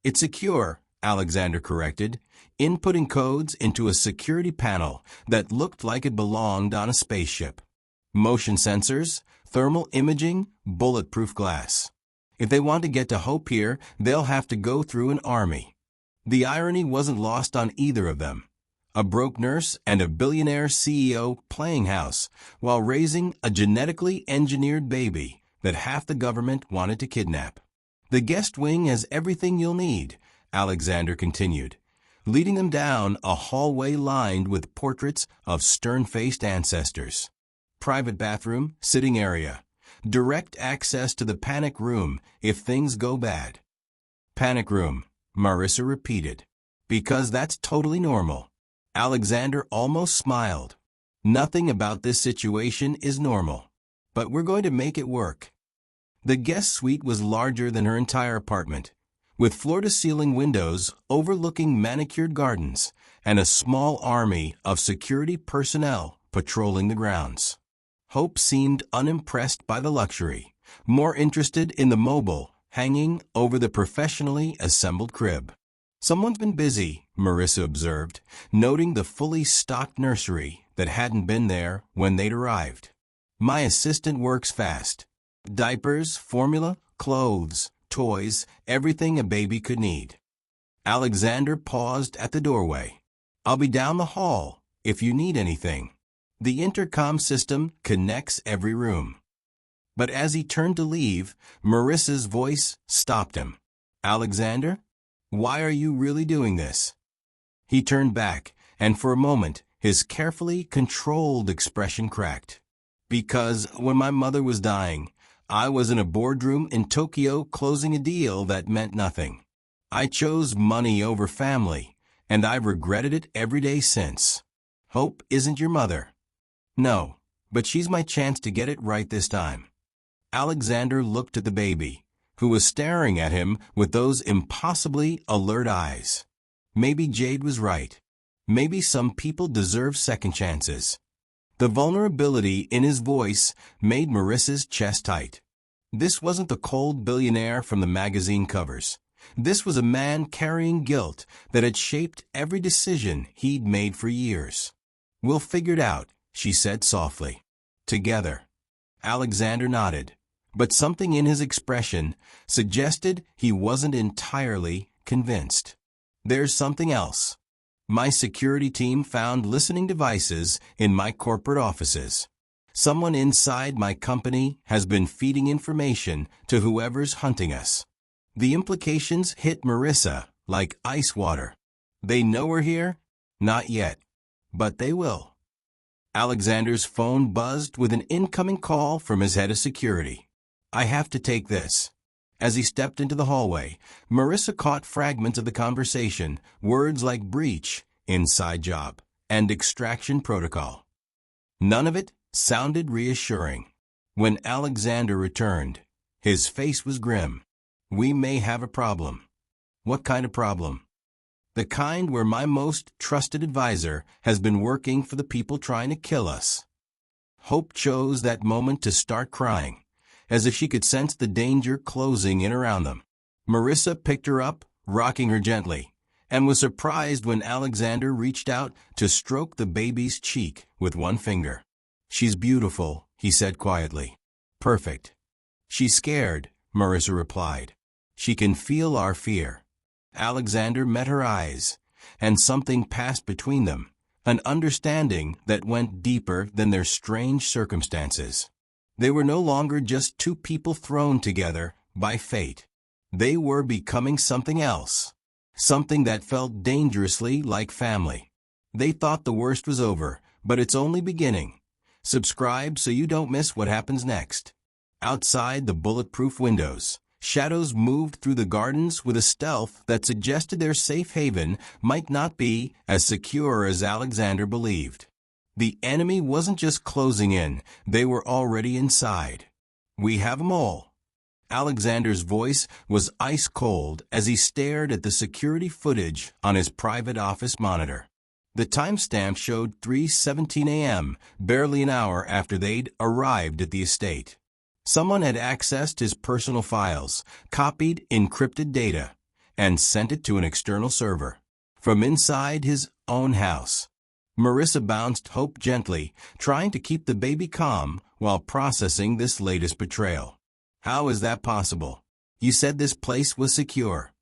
"It's secure," Alexander corrected, inputting codes into a security panel that looked like it belonged on a spaceship. "Motion sensors, thermal imaging, bulletproof glass. If they want to get to Hope here, they'll have to go through an army." The irony wasn't lost on either of them. A broke nurse and a billionaire CEO playing house while raising a genetically engineered baby that half the government wanted to kidnap. "The guest wing has everything you'll need," Alexander continued, leading them down a hallway lined with portraits of stern-faced ancestors. "Private bathroom, sitting area. Direct access to the panic room if things go bad." "Panic room," Marissa repeated. "Because that's totally normal." Alexander almost smiled. "Nothing about this situation is normal, but we're going to make it work." The guest suite was larger than her entire apartment, with floor-to-ceiling windows overlooking manicured gardens and a small army of security personnel patrolling the grounds. Hope seemed unimpressed by the luxury, more interested in the mobile hanging over the professionally assembled crib. "Someone's been busy," Marissa observed, noting the fully stocked nursery that hadn't been there when they'd arrived. "My assistant works fast. Diapers, formula, clothes, toys, everything a baby could need." Alexander paused at the doorway. "I'll be down the hall if you need anything." The intercom system connects every room. But as he turned to leave, Marissa's voice stopped him. "Alexander, why are you really doing this?" He turned back, and for a moment, his carefully controlled expression cracked. "Because when my mother was dying, I was in a boardroom in Tokyo closing a deal that meant nothing. I chose money over family, and I've regretted it every day since. Hope isn't your mother." "No, but she's my chance to get it right this time." Alexander looked at the baby, who was staring at him with those impossibly alert eyes. Maybe Jade was right. Maybe some people deserve second chances. The vulnerability in his voice made Marissa's chest tight. This wasn't the cold billionaire from the magazine covers. This was a man carrying guilt that had shaped every decision he'd made for years. "We'll figure it out," she said softly. "Together." Alexander nodded, but something in his expression suggested he wasn't entirely convinced. "There's something else. My security team found listening devices in my corporate offices. Someone inside my company has been feeding information to whoever's hunting us." The implications hit Marissa like ice water. "They know we're here?" "Not yet. But they will." Alexander's phone buzzed with an incoming call from his head of security. "I have to take this." As he stepped into the hallway, Marissa caught fragments of the conversation, words like breach, inside job, and extraction protocol. None of it sounded reassuring. When Alexander returned, his face was grim. "We may have a problem." "What kind of problem?" "The kind where my most trusted advisor has been working for the people trying to kill us." Hope chose that moment to start crying, as if she could sense the danger closing in around them. Marissa picked her up, rocking her gently, and was surprised when Alexander reached out to stroke the baby's cheek with one finger. "She's beautiful," he said quietly. "Perfect." "She's scared," Marissa replied. "She can feel our fear." Alexander met her eyes, and something passed between them, an understanding that went deeper than their strange circumstances. They were no longer just two people thrown together by fate. They were becoming something else, something that felt dangerously like family. They thought the worst was over, but it's only beginning. Subscribe so you don't miss what happens next. Outside the bulletproof windows, shadows moved through the gardens with a stealth that suggested their safe haven might not be as secure as Alexander believed. The enemy wasn't just closing in, they were already inside. "We have 'em all." Alexander's voice was ice cold as he stared at the security footage on his private office monitor. The timestamp showed 3:17 a.m., barely an hour after they'd arrived at the estate. Someone had accessed his personal files, copied encrypted data, and sent it to an external server from inside his own house. Marissa bounced Hope gently, trying to keep the baby calm while processing this latest betrayal. "How is that possible? You said this place was secure."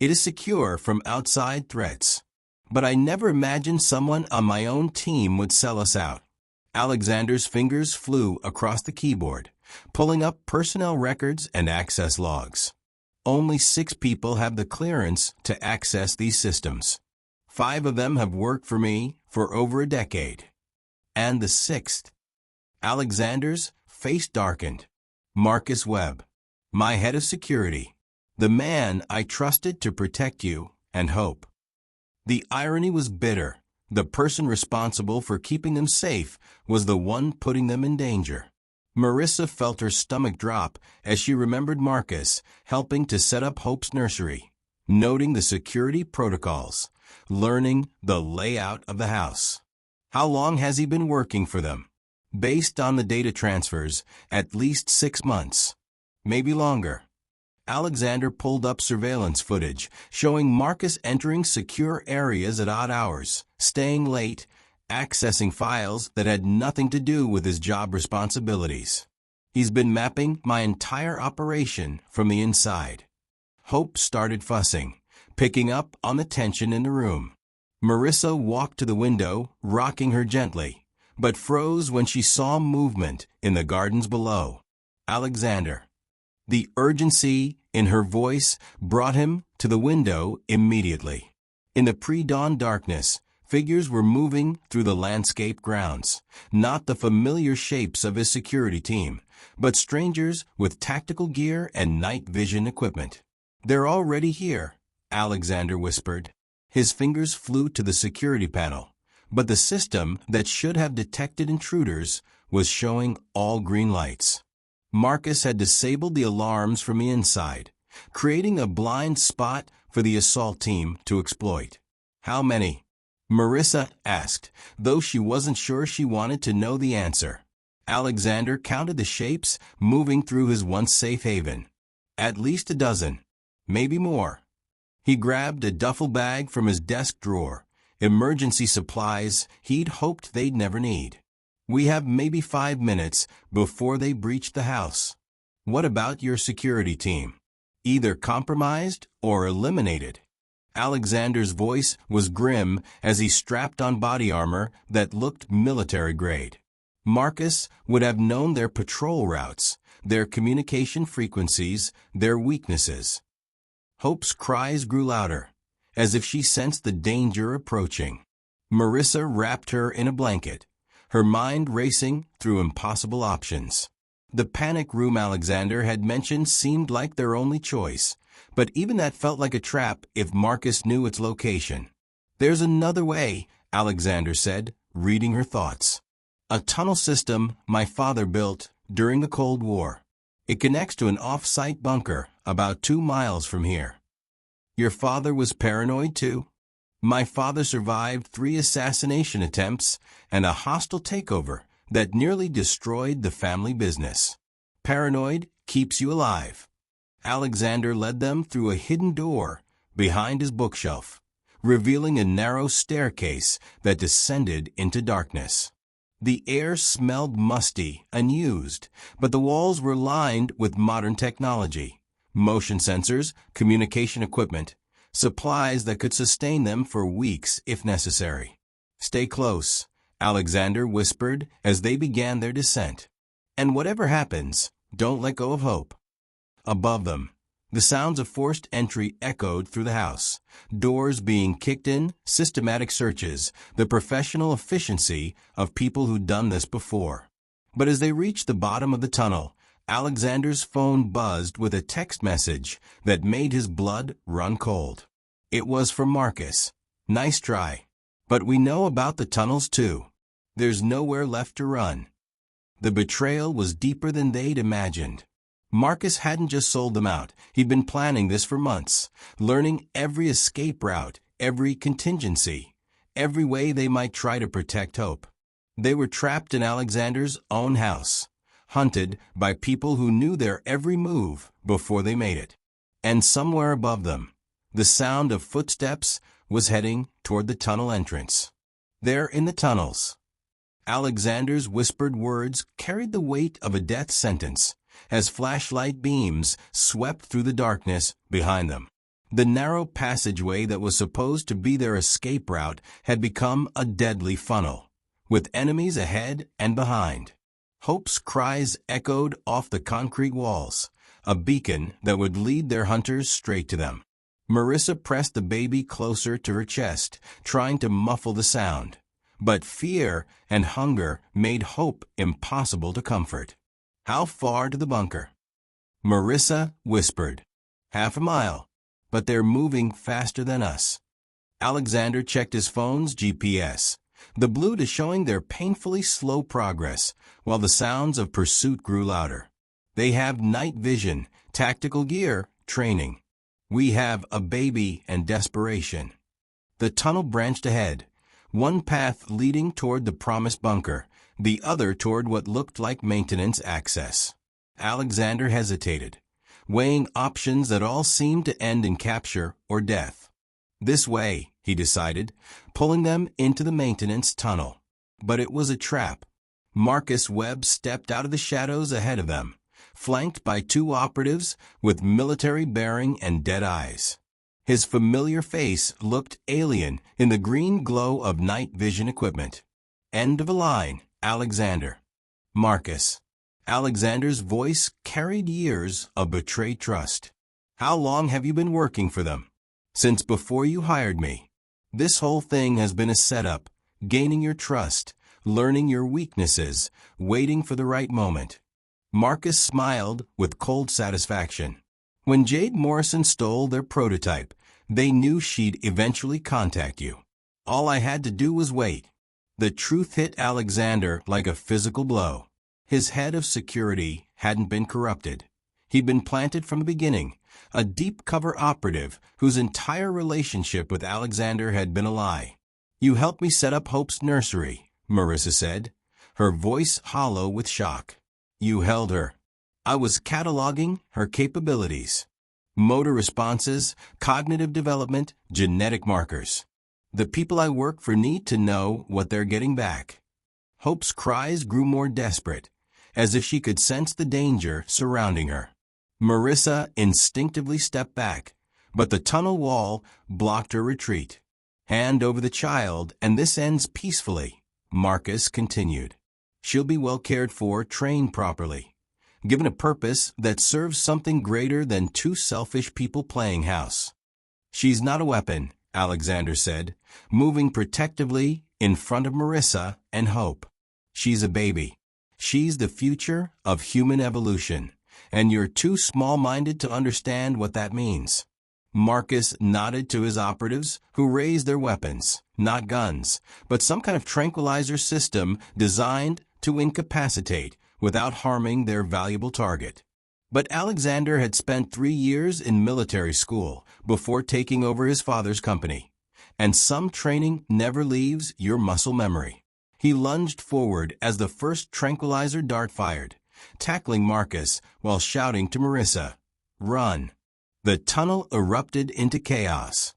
"It is secure from outside threats. But I never imagined someone on my own team would sell us out." Alexander's fingers flew across the keyboard, pulling up personnel records and access logs. "Only 6 people have the clearance to access these systems. 5 of them have worked for me for over a decade. And the 6th. Alexander's face darkened. "Marcus Webb, my head of security, the man I trusted to protect you and Hope." The irony was bitter. The person responsible for keeping them safe was the one putting them in danger. Marissa felt her stomach drop as she remembered Marcus helping to set up Hope's nursery, noting the security protocols, learning the layout of the house. How long has he been working for them? Based on the data transfers, at least 6 months. Maybe longer. Alexander pulled up surveillance footage showing Marcus entering secure areas at odd hours, staying late, accessing files that had nothing to do with his job responsibilities. "He's been mapping my entire operation from the inside." Hope started fussing, picking up on the tension in the room. Marissa walked to the window, rocking her gently, but froze when she saw movement in the gardens below. "Alexander." The urgency in her voice brought him to the window immediately. In the pre-dawn darkness, figures were moving through the landscape grounds, not the familiar shapes of his security team, but strangers with tactical gear and night vision equipment. "They're already here," Alexander whispered. His fingers flew to the security panel, but the system that should have detected intruders was showing all green lights. Marcus had disabled the alarms from the inside, creating a blind spot for the assault team to exploit. "How many?" Marissa asked, though she wasn't sure she wanted to know the answer. Alexander counted the shapes moving through his once safe haven. "At least a dozen. Maybe more." He grabbed a duffel bag from his desk drawer, emergency supplies he'd hoped they'd never need. We have maybe 5 minutes before they breach the house. What about your security team? Either compromised or eliminated. Alexander's voice was grim as he strapped on body armor that looked military-grade. Marcus would have known their patrol routes, their communication frequencies, their weaknesses. Hope's cries grew louder, as if she sensed the danger approaching. Marissa wrapped her in a blanket, her mind racing through impossible options. The panic room Alexander had mentioned seemed like their only choice, but even that felt like a trap if Marcus knew its location. "There's another way," Alexander said, reading her thoughts. "A tunnel system my father built during the Cold War. It connects to an off-site bunker about 2 miles from here." "Your father was paranoid too?" "My father survived 3 assassination attempts and a hostile takeover that nearly destroyed the family business. Paranoid keeps you alive." Alexander led them through a hidden door behind his bookshelf, revealing a narrow staircase that descended into darkness. The air smelled musty, unused, but the walls were lined with modern technology, motion sensors, communication equipment, supplies that could sustain them for weeks if necessary. "Stay close," Alexander whispered as they began their descent. "And whatever happens, don't let go of hope." Above them, the sounds of forced entry echoed through the house, doors being kicked in, systematic searches, the professional efficiency of people who'd done this before. But as they reached the bottom of the tunnel, Alexander's phone buzzed with a text message that made his blood run cold. It was from Marcus. "Nice try. But we know about the tunnels too. There's nowhere left to run." The betrayal was deeper than they'd imagined. Marcus hadn't just sold them out. He'd been planning this for months, learning every escape route, every contingency, every way they might try to protect Hope. They were trapped in Alexander's own house, hunted by people who knew their every move before they made it. And somewhere above them, the sound of footsteps was heading toward the tunnel entrance. "They're in the tunnels." Alexander's whispered words carried the weight of a death sentence as flashlight beams swept through the darkness behind them. The narrow passageway that was supposed to be their escape route had become a deadly funnel, with enemies ahead and behind. Hope's cries echoed off the concrete walls, a beacon that would lead their hunters straight to them. Marissa pressed the baby closer to her chest, trying to muffle the sound. But fear and hunger made Hope impossible to comfort. "How far to the bunker?" Marissa whispered. "Half a mile, but they're moving faster than us." Alexander checked his phone's GPS. The blue is showing their painfully slow progress, while the sounds of pursuit grew louder. "They have night vision, tactical gear, training. We have a baby and desperation." The tunnel branched ahead, one path leading toward the promised bunker, the other toward what looked like maintenance access. Alexander hesitated, weighing options that all seemed to end in capture or death. "This way," he decided, pulling them into the maintenance tunnel. But it was a trap. Marcus Webb stepped out of the shadows ahead of them, flanked by 2 operatives with military bearing and dead eyes. His familiar face looked alien in the green glow of night vision equipment. "End of a line, Alexander." "Marcus." Alexander's voice carried years of betrayed trust. "How long have you been working for them?" "Since before you hired me. This whole thing has been a setup, gaining your trust, learning your weaknesses, waiting for the right moment." Marcus smiled with cold satisfaction. When Jade Morrison stole their prototype, they knew she'd eventually contact you. All I had to do was wait. The truth hit Alexander like a physical blow. His head of security hadn't been corrupted. He'd been planted from the beginning, a deep-cover operative whose entire relationship with Alexander had been a lie. "You helped me set up Hope's nursery," Marissa said, her voice hollow with shock. "You held her. I was cataloging her capabilities. Motor responses, cognitive development, genetic markers. The people I work for need to know what they're getting back. Hope's cries grew more desperate, as if she could sense the danger surrounding her. Marissa instinctively stepped back, but the tunnel wall blocked her retreat. Hand over the child, and this ends peacefully, Marcus continued. She'll be well cared for, trained properly, given a purpose that serves something greater than two selfish people playing house. She's not a weapon, Alexander said, moving protectively in front of Marissa and Hope. She's a baby. She's the future of human evolution, and you're too small-minded to understand what that means. Marcus nodded to his operatives, who raised their weapons, not guns, but some kind of tranquilizer system designed to incapacitate without harming their valuable target. But Alexander had spent 3 years in military school before taking over his father's company, and some training never leaves your muscle memory. He lunged forward as the first tranquilizer dart fired, tackling Marcus while shouting to Marissa, "Run!" The tunnel erupted into chaos,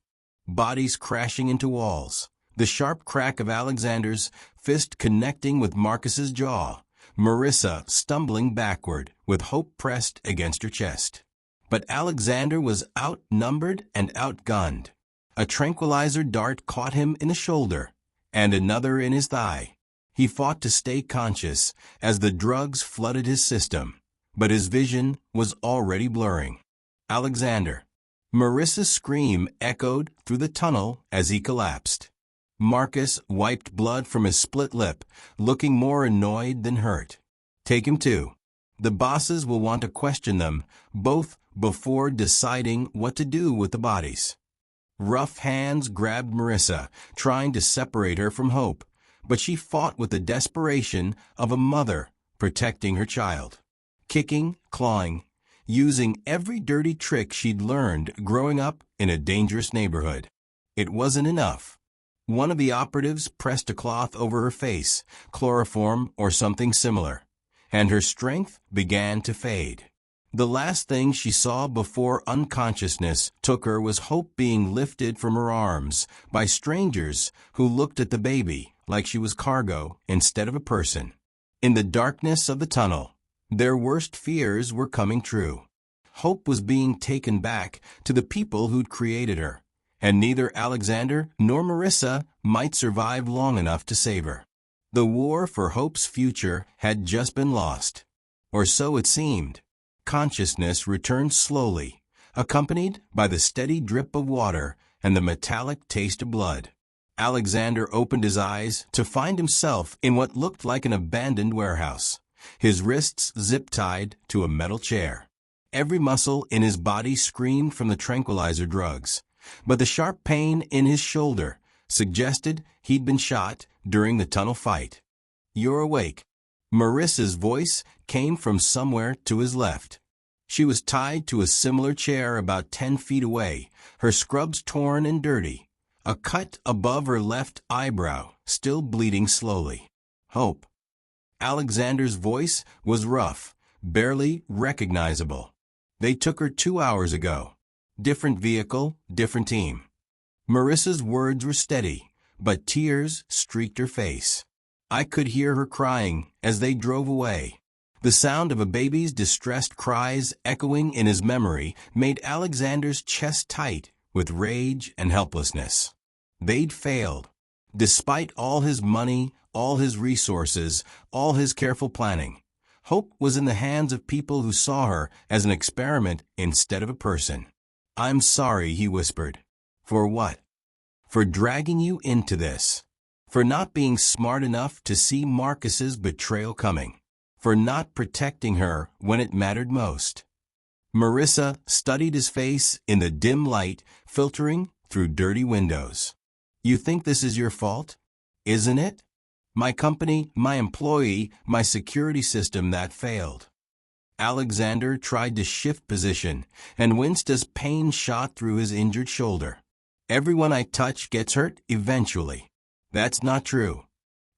bodies crashing into walls, the sharp crack of Alexander's fist connecting with Marcus's jaw, Marissa stumbling backward with Hope pressed against her chest. But Alexander was outnumbered and outgunned. A tranquilizer dart caught him in the shoulder, and another in his thigh. He fought to stay conscious as the drugs flooded his system, but his vision was already blurring. Alexander. Marissa's scream echoed through the tunnel as he collapsed. Marcus wiped blood from his split lip, looking more annoyed than hurt. Take him too. The bosses will want to question them, both before deciding what to do with the bodies. Rough hands grabbed Marissa, trying to separate her from Hope, but she fought with the desperation of a mother protecting her child. Kicking, clawing, using every dirty trick she'd learned growing up in a dangerous neighborhood. It wasn't enough. One of the operatives pressed a cloth over her face, chloroform or something similar, and her strength began to fade. The last thing she saw before unconsciousness took her was Hope being lifted from her arms by strangers who looked at the baby like she was cargo instead of a person. In the darkness of the tunnel, their worst fears were coming true. Hope was being taken back to the people who'd created her, and neither Alexander nor Marissa might survive long enough to save her. The war for Hope's future had just been lost, or so it seemed. Consciousness returned slowly, accompanied by the steady drip of water and the metallic taste of blood. Alexander opened his eyes to find himself in what looked like an abandoned warehouse, his wrists zip-tied to a metal chair. Every muscle in his body screamed from the tranquilizer drugs, but the sharp pain in his shoulder suggested he'd been shot during the tunnel fight. "You're awake." Marissa's voice came from somewhere to his left. She was tied to a similar chair about 10 feet away, her scrubs torn and dirty, a cut above her left eyebrow still bleeding slowly. "Hope." Alexander's voice was rough, barely recognizable. "They took her 2 hours ago. Different vehicle, different team." Marissa's words were steady, but tears streaked her face. I could hear her crying as they drove away. The sound of a baby's distressed cries echoing in his memory made Alexander's chest tight with rage and helplessness. They'd failed. Despite all his money, all his resources, all his careful planning, Hope was in the hands of people who saw her as an experiment instead of a person. "I'm sorry," he whispered. "For what?" "For dragging you into this. For not being smart enough to see Marcus's betrayal coming. For not protecting her when it mattered most." Marissa studied his face in the dim light filtering through dirty windows. "You think this is your fault? Isn't it? My company, my employee, my security system that failed." Alexander tried to shift position and winced as pain shot through his injured shoulder. "Everyone I touch gets hurt eventually." "That's not true.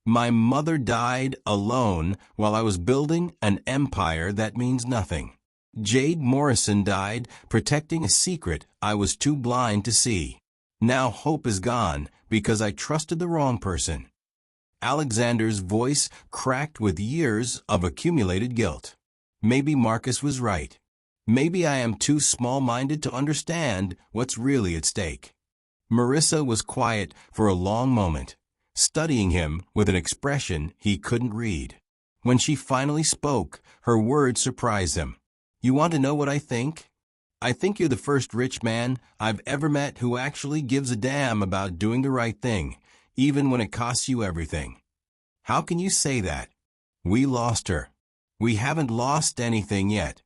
My mother died alone while I was building an empire that means nothing. Jade Morrison died protecting a secret I was too blind to see. Now hope is gone because I trusted the wrong person. Alexander's voice cracked with years of accumulated guilt. Maybe Marcus was right. Maybe I am too small-minded to understand what's really at stake. Marissa was quiet for a long moment, studying him with an expression he couldn't read. When she finally spoke, her words surprised him. "You want to know what I think? I think you're the first rich man I've ever met who actually gives a damn about doing the right thing, even when it costs you everything." "How can you say that? We lost her." "We haven't lost anything yet."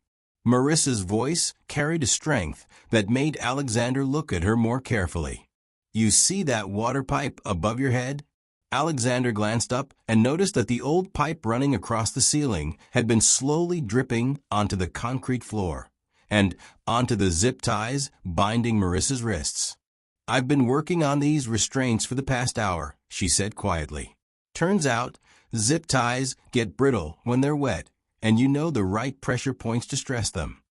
Marissa's voice carried a strength that made Alexander look at her more carefully. "You see that water pipe above your head?" Alexander glanced up and noticed that the old pipe running across the ceiling had been slowly dripping onto the concrete floor and onto the zip ties binding Marissa's wrists. "I've been working on these restraints for the past hour," she said quietly. "Turns out, zip ties get brittle when they're wet, and you know the right pressure points to stress them."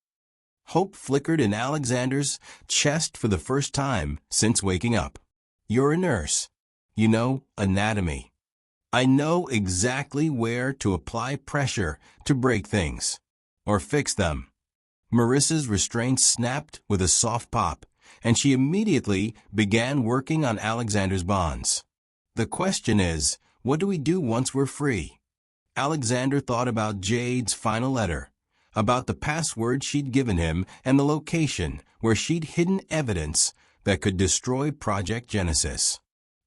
Hope flickered in Alexander's chest for the first time since waking up. "You're a nurse. You know anatomy. I know exactly where to apply pressure to break things, or fix them." Marissa's restraint snapped with a soft pop, and she immediately began working on Alexander's bonds. "The question is, what do we do once we're free?" Alexander thought about Jade's final letter, about the password she'd given him and the location where she'd hidden evidence that could destroy Project Genesis.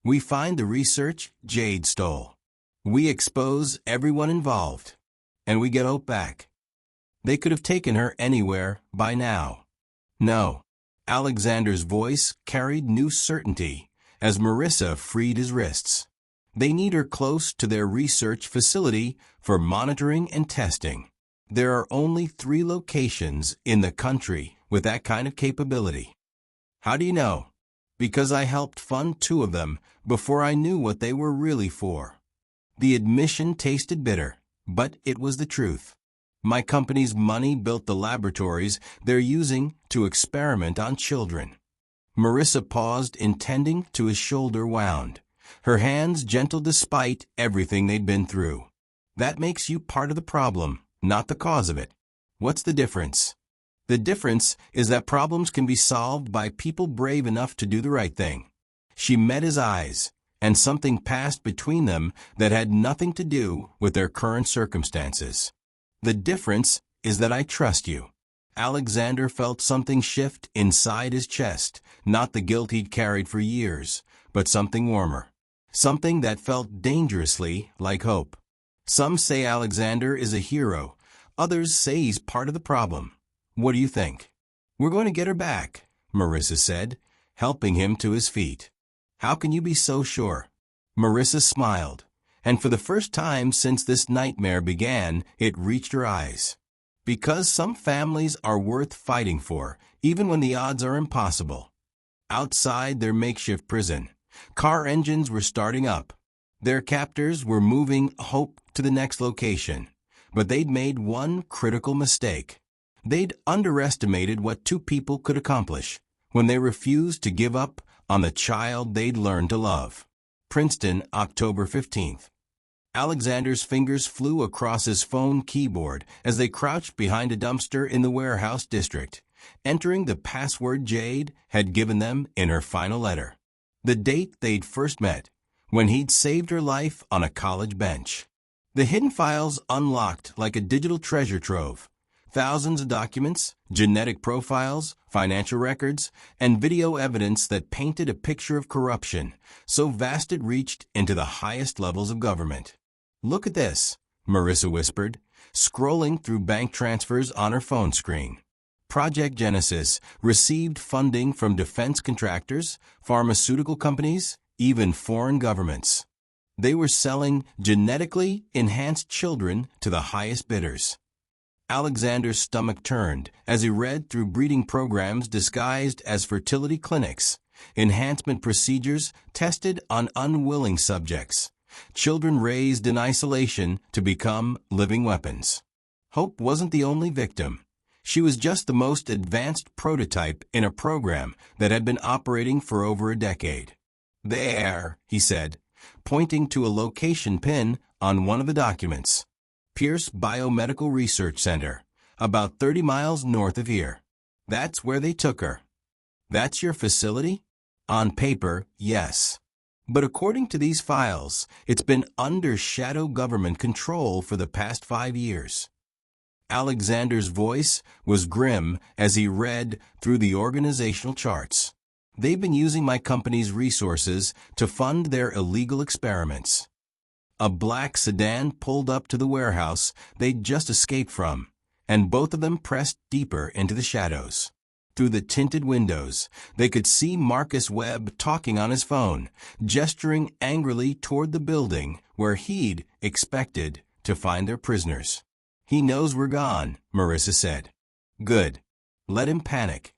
"We find the research Jade stole. We expose everyone involved, and we get Hope back. They could have taken her anywhere by now." "No." Alexander's voice carried new certainty as Marissa freed his wrists. "They need her close to their research facility for monitoring and testing. There are only 3 locations in the country with that kind of capability." "How do you know?" "Because I helped fund 2 of them before I knew what they were really for." The admission tasted bitter, but it was the truth. "My company's money built the laboratories they're using to experiment on children." Marissa paused, intending to his shoulder wound, her hands gentle despite everything they'd been through. "That makes you part of the problem, not the cause of it." "What's the difference?" "The difference is that problems can be solved by people brave enough to do the right thing." She met his eyes, and something passed between them that had nothing to do with their current circumstances. "The difference is that I trust you." Alexander felt something shift inside his chest, not the guilt he'd carried for years, but something warmer. Something that felt dangerously like hope. Some say Alexander is a hero. Others say he's part of the problem. What do you think? "We're going to get her back," Marissa said, helping him to his feet. "How can you be so sure?" Marissa smiled, and for the first time since this nightmare began, it reached her eyes. "Because some families are worth fighting for, even when the odds are impossible." Outside their makeshift prison, car engines were starting up. Their captors were moving Hope to the next location, but they'd made one critical mistake. They'd underestimated what 2 people could accomplish when they refused to give up on the child they'd learned to love. Princeton, October 15th. Alexander's fingers flew across his phone keyboard as they crouched behind a dumpster in the warehouse district, entering the password Jade had given them in her final letter. The date they'd first met, when he'd saved her life on a college bench. The hidden files unlocked like a digital treasure trove. Thousands of documents, genetic profiles, financial records, and video evidence that painted a picture of corruption, so vast it reached into the highest levels of government. "Look at this," Marissa whispered, scrolling through bank transfers on her phone screen. Project Genesis received funding from defense contractors, pharmaceutical companies, even foreign governments. They were selling genetically enhanced children to the highest bidders. Alexander's stomach turned as he read through breeding programs disguised as fertility clinics, enhancement procedures tested on unwilling subjects, children raised in isolation to become living weapons. Hope wasn't the only victim. She was just the most advanced prototype in a program that had been operating for over a decade. "There," he said, pointing to a location pin on one of the documents. "Pierce Biomedical Research Center, about 30 miles north of here. That's where they took her." "That's your facility?" "On paper, yes. But according to these files, it's been under shadow government control for the past 5 years. Alexander's voice was grim as he read through the organizational charts. "They've been using my company's resources to fund their illegal experiments." A black sedan pulled up to the warehouse they'd just escaped from, and both of them pressed deeper into the shadows. Through the tinted windows, they could see Marcus Webb talking on his phone, gesturing angrily toward the building where he'd expected to find their prisoners. "He knows we're gone," Marissa said. "Good. Let him panic."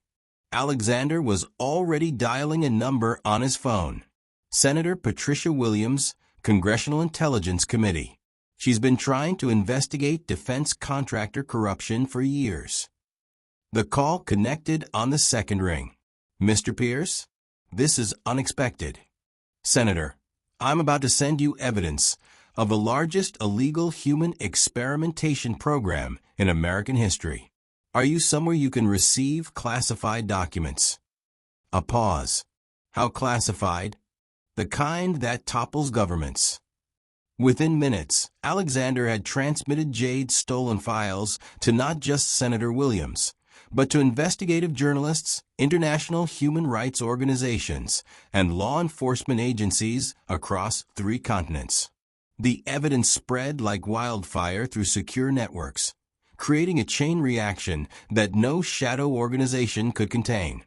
Alexander was already dialing a number on his phone. "Senator Patricia Williams, Congressional Intelligence Committee. She's been trying to investigate defense contractor corruption for years." The call connected on the second ring. "Mr. Pierce? This is unexpected." "Senator, I'm about to send you evidence of the largest illegal human experimentation program in American history. Are you somewhere you can receive classified documents?" A pause. "How classified?" "The kind that topples governments." Within minutes, Alexander had transmitted Jade's stolen files to not just Senator Williams, but to investigative journalists, international human rights organizations, and law enforcement agencies across 3 continents. The evidence spread like wildfire through secure networks, creating a chain reaction that no shadow organization could contain.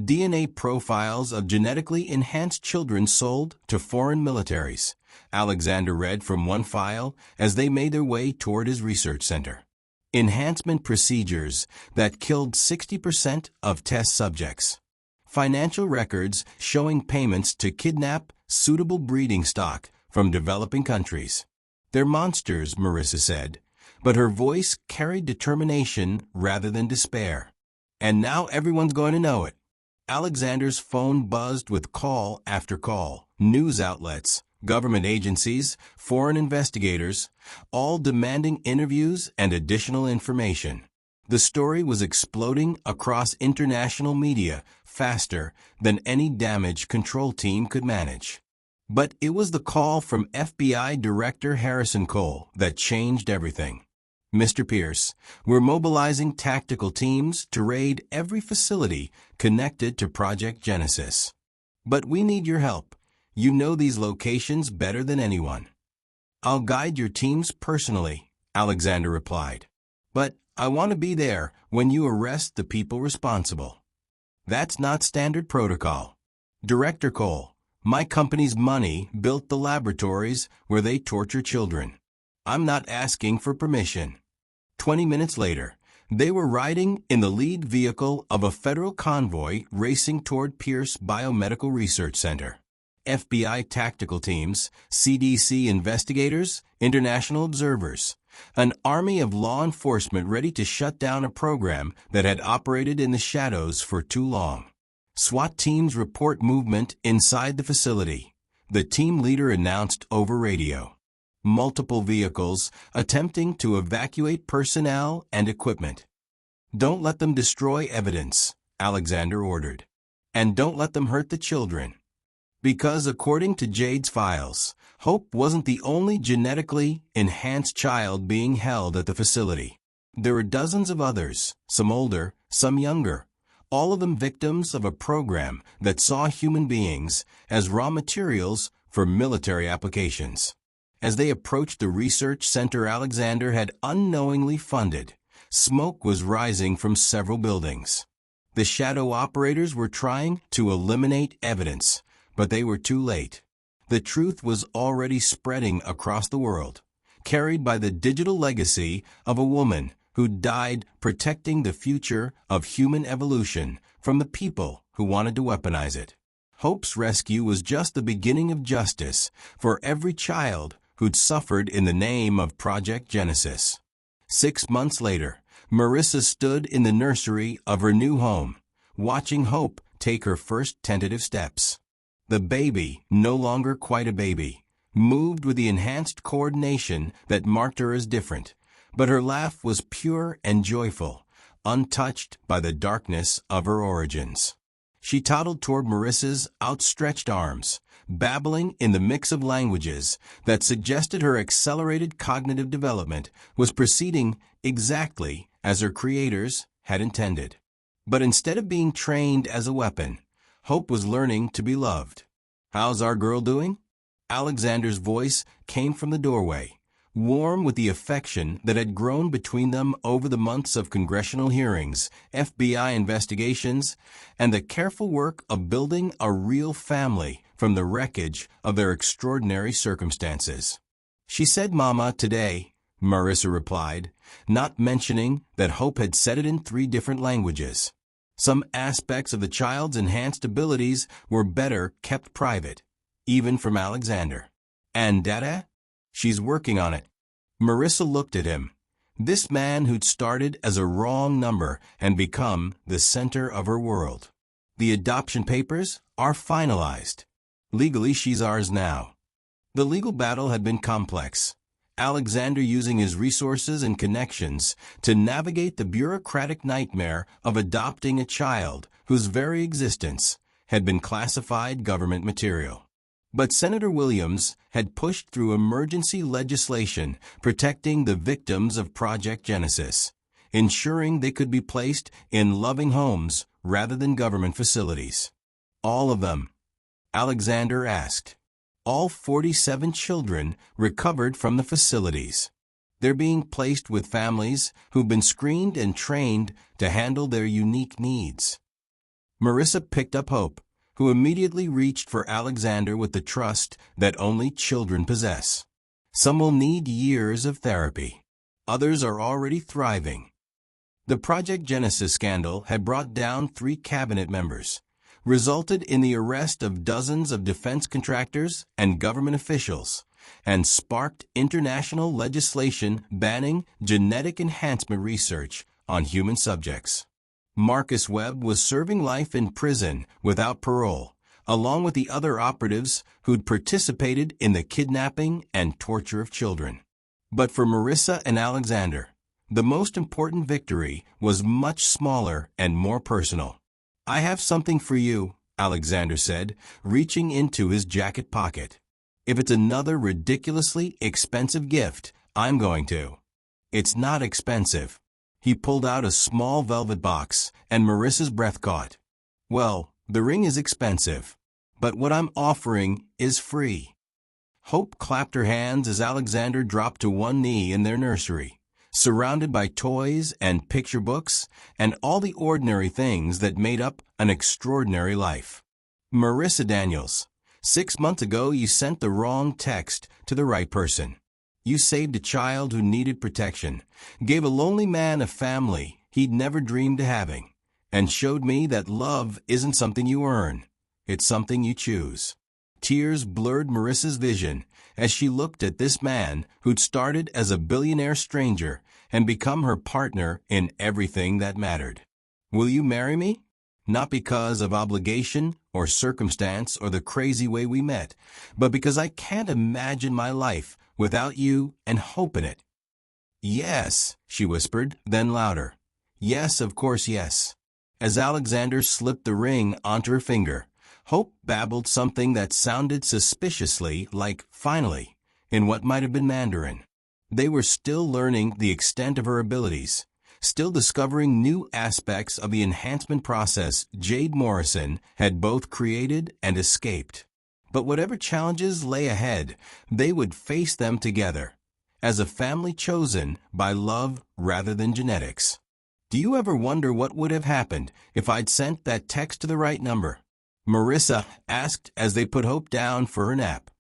DNA profiles of genetically enhanced children sold to foreign militaries, Alexander read from one file as they made their way toward his research center. Enhancement procedures that killed 60% of test subjects. Financial records showing payments to kidnap suitable breeding stock from developing countries. "They're monsters," Marissa said, but her voice carried determination rather than despair. "And now everyone's going to know it." Alexander's phone buzzed with call after call. News outlets, government agencies, foreign investigators, all demanding interviews and additional information. The story was exploding across international media faster than any damage control team could manage. But it was the call from FBI Director Harrison Cole that changed everything. "Mr. Pierce, we're mobilizing tactical teams to raid every facility connected to Project Genesis. But we need your help. You know these locations better than anyone." "I'll guide your teams personally," Alexander replied. "But I want to be there when you arrest the people responsible." "That's not standard protocol." "Director Cole, my company's money built the laboratories where they torture children. I'm not asking for permission." 20 minutes later, they were riding in the lead vehicle of a federal convoy racing toward Pierce Biomedical Research Center. FBI tactical teams, CDC investigators, international observers, an army of law enforcement ready to shut down a program that had operated in the shadows for too long. SWAT teams report movement inside the facility, the team leader announced over radio. Multiple vehicles attempting to evacuate personnel and equipment. "Don't let them destroy evidence," Alexander ordered. "And don't let them hurt the children." Because according to Jade's files, Hope wasn't the only genetically enhanced child being held at the facility. There were dozens of others, some older, some younger, all of them victims of a program that saw human beings as raw materials for military applications. As they approached the research center Alexander had unknowingly funded, smoke was rising from several buildings. The shadow operators were trying to eliminate evidence, but they were too late. The truth was already spreading across the world, carried by the digital legacy of a woman who died protecting the future of human evolution from the people who wanted to weaponize it. Hope's rescue was just the beginning of justice for every child who'd suffered in the name of Project Genesis. 6 months later, Marissa stood in the nursery of her new home, watching Hope take her first tentative steps. The baby, no longer quite a baby, moved with the enhanced coordination that marked her as different, but her laugh was pure and joyful, untouched by the darkness of her origins. She toddled toward Marissa's outstretched arms, babbling in the mix of languages that suggested her accelerated cognitive development was proceeding exactly as her creators had intended. But instead of being trained as a weapon, Hope was learning to be loved. "How's our girl doing?" Alexander's voice came from the doorway, warm with the affection that had grown between them over the months of congressional hearings, FBI investigations, and the careful work of building a real family from the wreckage of their extraordinary circumstances. "She said Mama today," Marissa replied, not mentioning that Hope had said it in 3 different languages. Some aspects of the child's enhanced abilities were better kept private, even from Alexander. "And Dada?" "She's working on it." Marissa looked at him. This man who'd started as a wrong number and become the center of her world. "The adoption papers are finalized. Legally, she's ours now." The legal battle had been complex. Alexander using his resources and connections to navigate the bureaucratic nightmare of adopting a child whose very existence had been classified government material. But Senator Williams had pushed through emergency legislation protecting the victims of Project Genesis, ensuring they could be placed in loving homes rather than government facilities. "All of them?" Alexander asked. "All 47 children recovered from the facilities. They're being placed with families who've been screened and trained to handle their unique needs." Marissa picked up Hope, who immediately reached for Alexander with the trust that only children possess. "Some will need years of therapy. Others are already thriving." The Project Genesis scandal had brought down 3 cabinet members, resulted in the arrest of dozens of defense contractors and government officials, and sparked international legislation banning genetic enhancement research on human subjects. Marcus Webb was serving life in prison without parole, along with the other operatives who'd participated in the kidnapping and torture of children. But for Marissa and Alexander, the most important victory was much smaller and more personal. "I have something for you," Alexander said, reaching into his jacket pocket. "If it's another ridiculously expensive gift, I'm going to." "It's not expensive." He pulled out a small velvet box, and Marissa's breath caught. "Well, the ring is expensive, but what I'm offering is free." Hope clapped her hands as Alexander dropped to one knee in their nursery, surrounded by toys and picture books and all the ordinary things that made up an extraordinary life. "Marissa Daniels, 6 months ago you sent the wrong text to the right person. You saved a child who needed protection, gave a lonely man a family he'd never dreamed of having, and showed me that love isn't something you earn, it's something you choose." Tears blurred Marissa's vision as she looked at this man who'd started as a billionaire stranger and become her partner in everything that mattered. "Will you marry me? Not because of obligation or circumstance or the crazy way we met, but because I can't imagine my life without you and hope in it." "Yes," she whispered, then louder. "Yes, of course, yes." As Alexander slipped the ring onto her finger, Hope babbled something that sounded suspiciously like "finally" in what might have been Mandarin. They were still learning the extent of her abilities, still discovering new aspects of the enhancement process Jade Morrison had both created and escaped. But whatever challenges lay ahead, they would face them together, as a family chosen by love rather than genetics. "Do you ever wonder what would have happened if I'd sent that text to the right number?" Marissa asked as they put Hope down for her nap.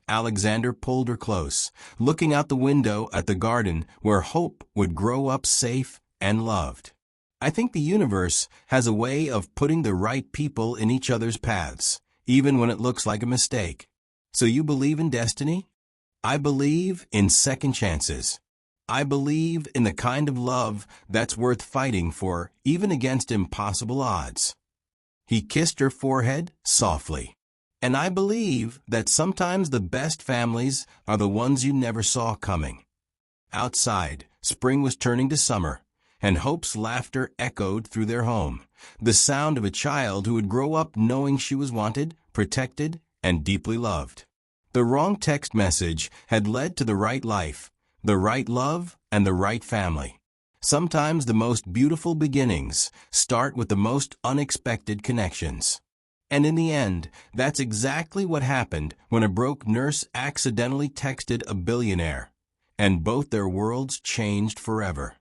Alexander pulled her close, looking out the window at the garden where Hope would grow up safe and loved. "I think the universe has a way of putting the right people in each other's paths, even when it looks like a mistake. So you believe in destiny?" "I believe in second chances." I believe in the kind of love that's worth fighting for, even against impossible odds." He kissed her forehead softly. "And I believe that sometimes the best families are the ones you never saw coming." Outside, spring was turning to summer, and Hope's laughter echoed through their home, the sound of a child who would grow up knowing she was wanted, protected, and deeply loved. The wrong text message had led to the right life, the right love, and the right family. Sometimes the most beautiful beginnings start with the most unexpected connections. And in the end, that's exactly what happened when a broke nurse accidentally texted a billionaire, and both their worlds changed forever.